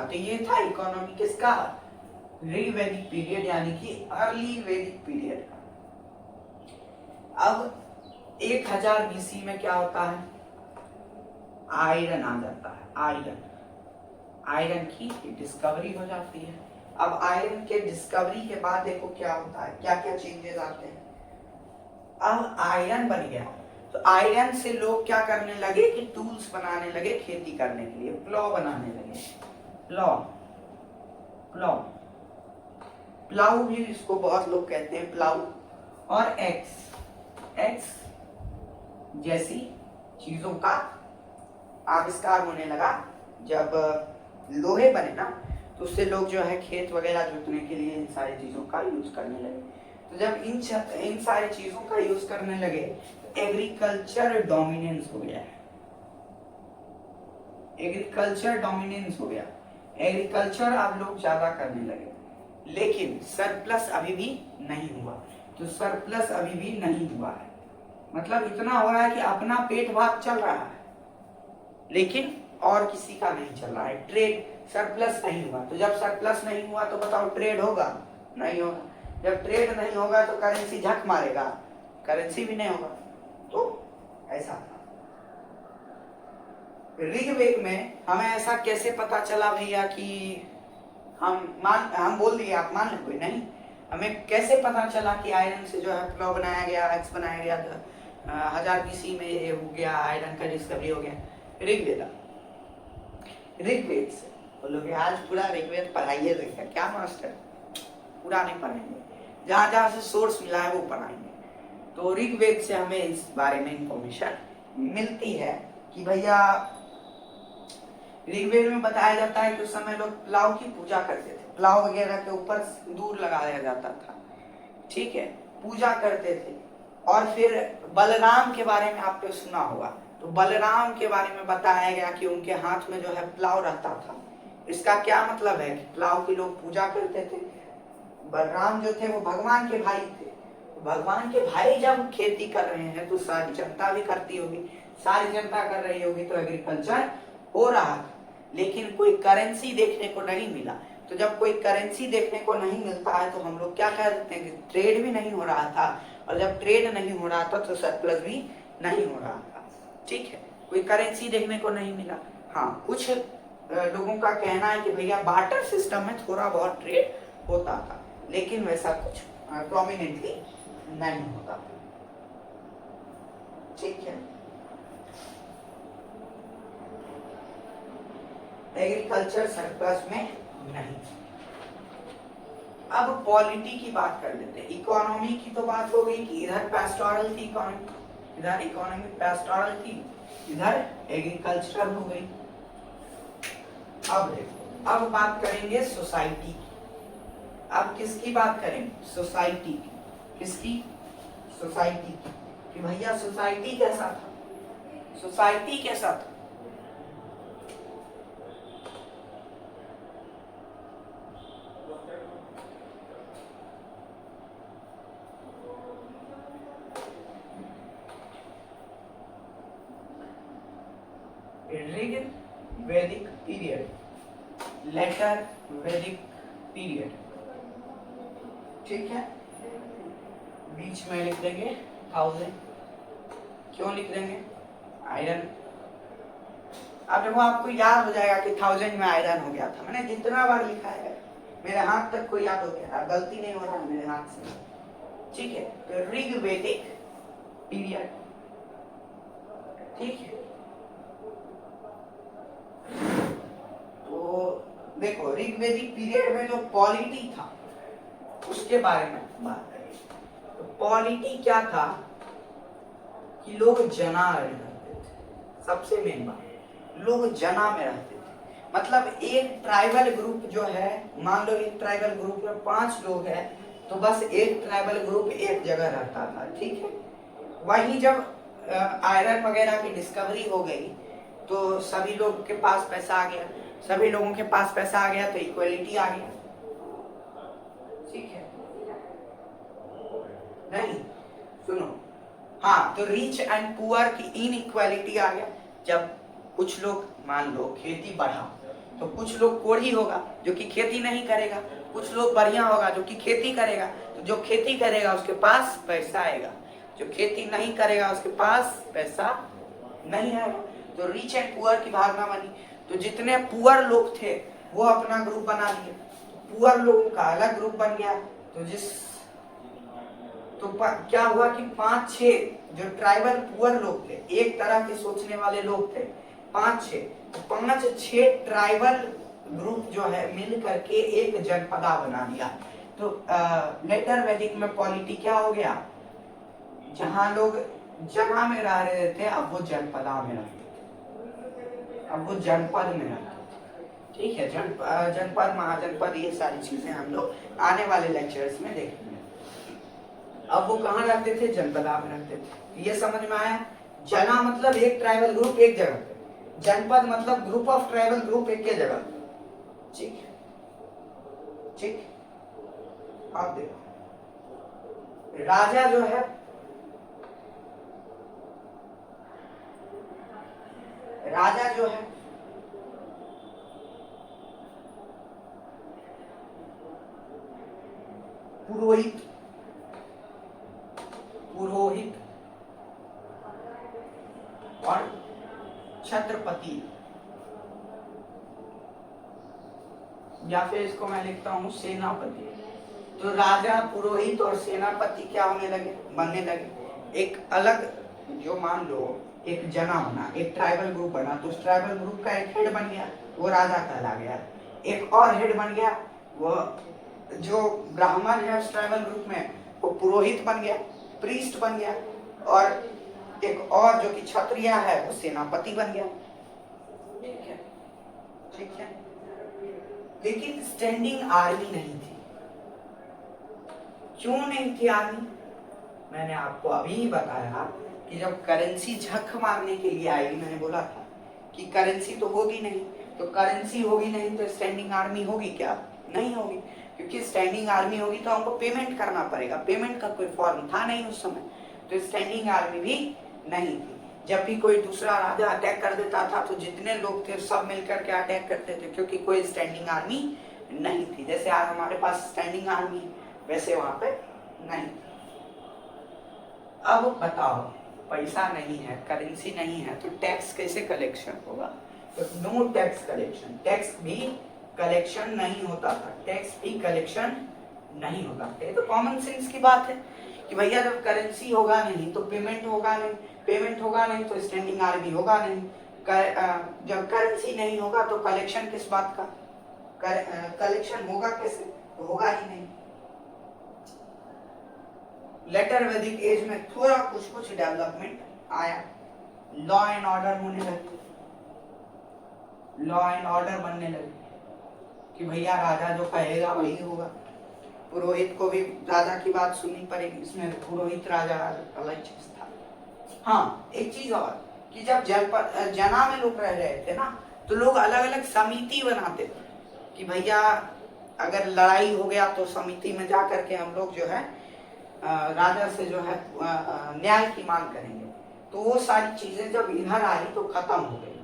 तो ये था इकोनॉमी किसका? वैदिक पीरियड, यानी कि अर्ली वैदिक पीरियड। अब 1000 BC में क्या होता है? आयरन आ जाता है। आयरन की डिस्कवरी हो जाती है। अब आयरन के डिस्कवरी के बाद देखो क्या होता है, क्या क्या चेंजेस आते हैं। अब आयरन बन गया तो आयरन से लोग क्या करने लगे कि टूल्स बनाने लगे खेती करने के लिए, प्लॉ बनाने लगे। प्लाऊ भी इसको बहुत लोग कहते हैं, प्लाऊ। और एक्स जैसी चीजों का आविष्कार होने लगा जब लोहे बने ना तो उससे लोग जो है खेत वगैरह जोतने के लिए इन सारी चीज़ों का यूज़ करने लगे। तो जब इन सारी चीज़ों का यूज़ करने लगे तो एग्रीकल्चर डोमिनेंस हो गया। एग्रीकल्चर डोमिनेंस हो गया, एग्रीकल्चर आप लोग ज़्यादा करने लगे, लेकिन सरप्लस अभी भी नहीं हुआ। तो सरप्लस अभी भी नहीं हुआ है, मतलब इतना हो रहा है कि अपना पेट भात चल रहा है लेकिन और किसी का नहीं चल रहा है। ट्रेड सरप्लस नहीं हुआ, तो जब सरप्लस नहीं हुआ तो बताओ ट्रेड होगा? नहीं होगा। जब ट्रेड नहीं होगा तो करेंसी झक मारेगा? करेंसी भी नहीं होगा। तो ऐसा था। ऋग्वेद में हमें ऐसा कैसे पता चला भैया कि हम बोल दिए आप मान लो कोई नहीं, हमें कैसे पता चला कि आयरन से जो है प्लॉ बनाया गया, एक्स बनाया गया, 1000 BC में ये हो गया, आयरन का डिस्कवरी हो गया? ऋग्वेद से बोलोगे आज पूरा ऋग्वेद पढ़ाइए देखा क्या मास्टर? पूरा नहीं पढ़ाएंगे, जहां जहां से सोर्स मिला है वो पढ़ाएंगे। तो ऋग्वेद से हमें इस बारे में इंफॉर्मेशन मिलती है कि भैया ऋग्वेद में बताया जाता है कि उस समय लोग प्लाव की पूजा करते थे, प्लाव वगैरह के ऊपर सिंदूर लगाया जाता था, ठीक है, पूजा करते थे। और फिर बलराम के बारे में आपने सुना होगा, तो बलराम के बारे में बताया गया कि उनके हाथ में जो है प्लाव रहता था। इसका क्या मतलब है कि प्लाव की लोग पूजा करते थे। बलराम जो थे वो भगवान के भाई थे, भगवान के भाई जब खेती कर रहे हैं तो सारी जनता भी करती होगी, सारी जनता कर रही होगी, तो एग्रीकल्चर हो रहा था, लेकिन कोई करेंसी देखने को नहीं मिला। तो जब कोई करेंसी देखने को नहीं मिलता है तो हम लोग क्या कहते हैं कि ट्रेड भी नहीं हो रहा था, और जब ट्रेड नहीं हो रहा था तो सरप्लस भी नहीं हो रहा था, ठीक है। कोई करेंसी देखने को नहीं मिला। हाँ, कुछ लोगों का कहना है कि भैया बार्टर सिस्टम में थोड़ा बहुत ट्रेड होता था, लेकिन वैसा कुछ प्रोमिनेंटली नहीं होता, ठीक है। एग्रीकल्चर सरप्लस में नहीं। अब पॉलिटी की बात कर लेते हैं। इकोनॉमी की तो बात हो गई कि इधर पैस्टोरल थी इकोनॉमी, इधर इकोनॉमी पैस्टोरल थी, इधर एग्रीकल्चरल हो गई। अब देखो, अब बात करेंगे सोसाइटी की। अब किसकी बात करेंगे? सोसाइटी की। किसकी? सोसाइटी की। कि भैया सोसाइटी कैसा था, सोसाइटी कैसा था। ऋग वैदिक पीरियड, लेटर वैदिक पीरियड, ठीक है। बीच में लिख देंगे 1000। क्यों लिख देंगे? आयरन। अब देखो आपको याद हो जाएगा कि 1000 में आयरन हो गया था। मैंने जितना बार लिखा है मेरे हाथ तक को याद हो गया, गलती नहीं हो रहा मेरे हाथ से, ठीक है। तो ऋग वैदिक पीरियड, ठीक है। तो देखो ऋग्वेदिक पीरियड में जो पॉलिटी था उसके बारे में बात करें। तो पॉलिटी क्या था कि लोग जना रहते थे। सबसे मेन बात, लोग जना में रहते थे। मतलब एक ट्राइबल ग्रुप जो है, मान लो एक ट्राइबल ग्रुप में 5 लोग हैं, तो बस एक ट्राइबल ग्रुप एक जगह रहता था, ठीक है। वहीं जब आयरन वगैरह की डिस्कवरी हो गई तो सभी लोग के पास पैसा आ गया, सभी लोगों के पास पैसा आ गया तो इक्वलिटी आ गया, ठीक है। नहीं सुनो, हाँ, तो रिच एंड पुअर की इनइक्वालिटी आ गया। जब कुछ लोग मान लो खेती बढ़ा तो कुछ लोग कोढ़ी होगा जो कि खेती नहीं करेगा, कुछ लोग बढ़िया होगा जो कि खेती करेगा। तो जो खेती करेगा उसके पास पैसा आएगा, जो खेती नहीं करेगा उसके पास पैसा नहीं आएगा। तो रिच एंड पुअर की भावना बनी। तो जितने पुअर लोग थे वो अपना ग्रुप बना लिए, पुअर लोगों का अलग ग्रुप बन गया। तो क्या हुआ कि 5-6 जो ट्राइबल पुअर लोग थे, एक तरह के सोचने वाले लोग थे, 5-6, तो 5-6 ट्राइबल ग्रुप जो है मिल करके एक जनपदा बना दिया। तो लेटर वैदिक में पॉलिटी क्या हो गया, जहां लोग जगह में रह रहे थे अब वो जनपदा में रहते थे, अब वो जनपद में रहते थे, ठीक है। जनपद, महाजनपद, ये सारी चीजें हम लोग आने वाले लेक्चर्स में देखेंगे। अब वो कहाँ रहते थे? जनपदा में रहते थे। ये समझ में आया? जना मतलब एक ट्राइबल ग्रुप एक जगह पे, जनपद मतलब ग्रुप ऑफ ट्राइबल ग्रुप एक जगह पे, ठीक है, ठीक। अब देखो, राजा जो है, राजा जो है पुरोहित, पुरोहित और छत्रपति, या फिर इसको मैं लिखता हूं सेनापति। तो राजा, पुरोहित और सेनापति क्या होने लगे? बनने लगे। एक अलग, जो मान लो एक जना बना, एक ट्राइबल ग्रुप बना, तो उस ट्राइबल ग्रुप का एक हेड बन गया, वो राजा कहला गया। एक और हेड बन गया, वो जो ब्राह्मण है उस ट्राइबल ग्रुप में, वो पुरोहित बन गया, प्रीस्ट बन गया। और एक और जो कि क्षत्रिय है, वो सेनापति बन गया, ठीक है, ठीक है। लेकिन स्टैंडिंग आर्मी नहीं थी। क्यों नहीं थी आर्मी? मैंने आपको अभी बताया कि जब करेंसी झक मारने के लिए आएगी, मैंने बोला था कि करेंसी तो होगी नहीं, तो करेंसी होगी नहीं तो स्टैंडिंग आर्मी होगी क्या? नहीं होगी, क्योंकि स्टैंडिंग आर्मी होगी तो हमको पेमेंट करना पड़ेगा। पेमेंट का कोई फॉर्म था नहीं उस समय, तो स्टैंडिंग आर्मी भी नहीं थी। जब भी कोई दूसरा राजा अटैक कर देता था तो जितने लोग थे सब मिलकर के अटैक करते थे, क्योंकि कोई स्टैंडिंग आर्मी नहीं थी। जैसे आज हमारे पास स्टैंडिंग आर्मी, वैसे वहां पे नहीं। अब बताओ, पैसा नहीं है, करेंसी नहीं है, तो टैक्स कैसे कलेक्शन होगा? तो नो टैक्स कलेक्शन, टैक्स भी कलेक्शन नहीं होता था, टैक्स भी कलेक्शन नहीं होता था। ये तो कॉमन सेंस की बात है कि भैया जब करेंसी होगा नहीं तो पेमेंट होगा नहीं, पेमेंट होगा नहीं तो स्टैंडिंग आर्मी होगा नहीं, जब करेंसी नहीं होगा तो कलेक्शन किस बात का? कलेक्शन होगा कैसे? तो होगा ही नहीं। लेटर वैदिक एज में थोड़ा कुछ कुछ डेवलपमेंट आया, लॉ एंड ऑर्डर होने लगे, लॉ एंड ऑर्डर बनने लगे कि भैया राजा जो कहेगा वही होगा। पुरोहित को भी राजा की बात सुननी पड़ेगी, इसमें पुरोहित राजा अलग चीज था। हाँ, एक चीज और कि जब जना में लोग रह रहे थे ना, तो लोग अलग अलग समिति बनाते थे कि भैया अगर लड़ाई हो गया तो समिति में जा करके हम लोग जो है राजा से जो है न्याय की मांग करेंगे। तो वो सारी चीजें जब इधर आई तो खत्म हो गई,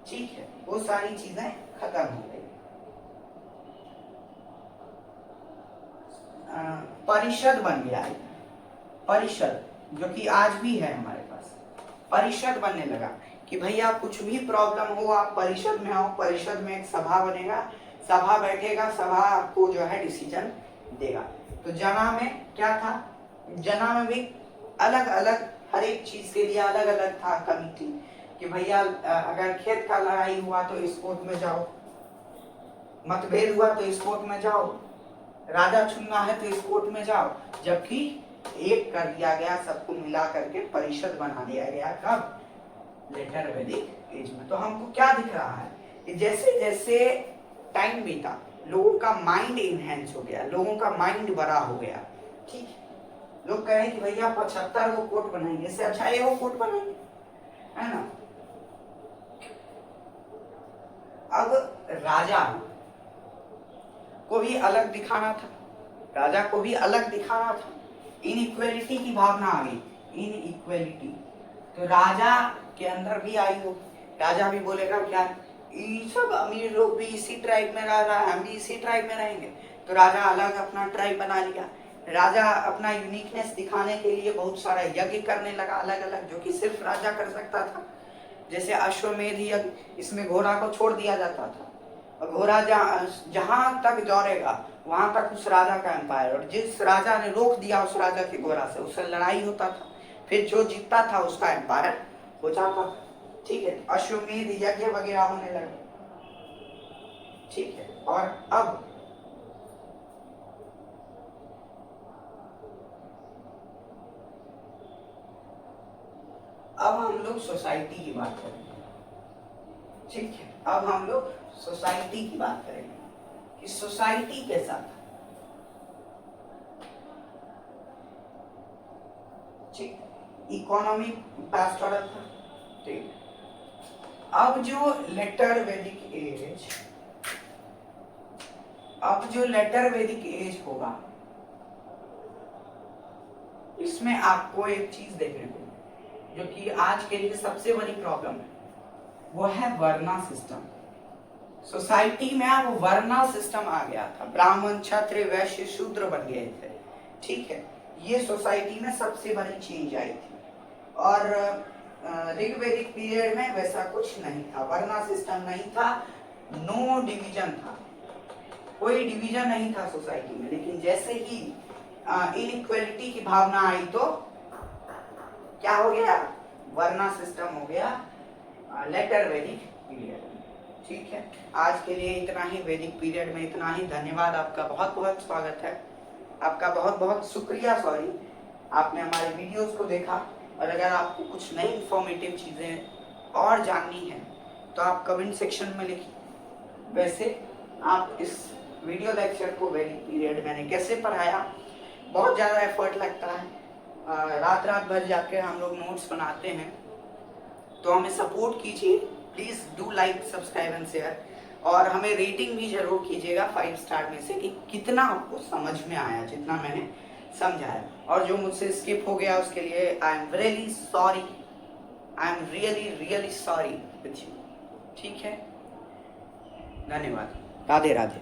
ठीक है, वो सारी चीजें खत्म हो गई। परिषद बन गया, परिषद जो कि आज भी है हमारे पास, परिषद बनने लगा कि भैया कुछ भी प्रॉब्लम हो आप परिषद में आओ, परिषद में एक सभा बनेगा, सभा बैठेगा, सभा आपको जो है डिसीजन देगा। तो जना में क्या था? जना में भी अलग अलग हर एक चीज के लिए अलग अलग था कमिटी कि भैया अगर खेत का लड़ाई हुआ तो इस कोर्ट में जाओ, मतभेद हुआ तो इस कोर्ट में जाओ, राजा चुनना है तो इस कोर्ट में जाओ। जबकि एक कर दिया गया, सबको मिला करके परिषद बना दिया गया। कब? लेटर वैदिक एज में। तो हमको क्या दिख रहा है कि जैसे जैसे टाइम बीता, लोगों का माइंड इनहेंस हो गया, लोगों का माइंड बड़ा हो गया, ठीक है। लोग कहें कि भैया 75 को कोर्ट बनाएंगे, इससे अच्छा ये वो कोर्ट बनाएंगे, है ना। अब राजा को भी अलग दिखाना था, राजा को भी अलग दिखाना था। इनइक्वालिटी की भावना आ गई, इनइक्वालिटी। तो राजा के अंदर भी आई हो, राजा भी बोलेगा क्या ये सब अमीर लोग भी इसी ट्राइब में रह रहा है, हम भी इसी ट्राइब में रहेंगे। तो राजा अलग अपना ट्राइब बना लिया। राजा अपना यूनिकनेस दिखाने के लिए बहुत सारा यज्ञ करने लगा अलग अलग, जो कि सिर्फ राजा कर सकता था। जैसे अश्वमेध यज्ञ, इसमें घोड़ा को छोड़ दिया जाता था और घोड़ा जहां तक दौड़ेगा वहां तक उस राजा का एम्पायर, और जिस राजा ने रोक दिया उस राजा के घोड़ा से, उससे लड़ाई होता था, फिर जो जीतता था उसका एम्पायर हो जाता था, ठीक है। अश्वमेध यज्ञ वगैरह होने लगे, ठीक है। और अब हम लोग सोसाइटी की बात करेंगे, ठीक है, अब हम लोग सोसाइटी की बात करेंगे कि सोसाइटी कैसा था। ठीक, इकोनॉमी पास्ट ऑर्डर था। ठीक, अब जो लेटर वैदिक एज, अब जो लेटर वैदिक एज होगा, इसमें आपको एक चीज देखने को जो कि आज के लिए सबसे बड़ी प्रॉब्लम है, वो है वर्ना सिस्टम। सोसाइटी में अब वर्ना सिस्टम आ गया था, ब्राह्मण क्षत्रिय वैश्य शूद्र बन गए थे। ठीक है, ये सोसाइटी में सबसे बड़ी चेंज आई थी। और ऋग्वैदिक पीरियड में वैसा कुछ नहीं था, वर्ना सिस्टम नहीं था, नो डिवीजन था, कोई डिवीजन नहीं था सोसाइटी में। लेकिन जैसे ही इनइक्वालिटी की भावना आई तो क्या हो गया, वर्ना सिस्टम हो गया लेटर वैदिक पीरियड में। ठीक है, आज के लिए इतना ही, वैदिक पीरियड में इतना ही। धन्यवाद, आपका बहुत बहुत स्वागत है, आपका बहुत बहुत शुक्रिया। सॉरी, आपने हमारे वीडियोस को देखा। और अगर आपको कुछ नई इंफॉर्मेटिव चीज़ें और जाननी है तो आप कमेंट सेक्शन में लिखिए। वैसे आप इस वीडियो लेक्चर को वैदिक पीरियड मैंने कैसे पढ़ाया, बहुत ज़्यादा एफर्ट लगता है, रात रात भर जाकर हम लोग नोट्स बनाते हैं, तो हमें सपोर्ट कीजिए please, do like subscribe and share. और हमें रेटिंग भी जरूर कीजिएगा 5 स्टार में से कि कितना आपको समझ में आया, जितना मैंने समझाया। और जो मुझसे स्किप हो गया उसके लिए I am really sorry, I am really really sorry with you. ठीक है, धन्यवाद, राधे राधे।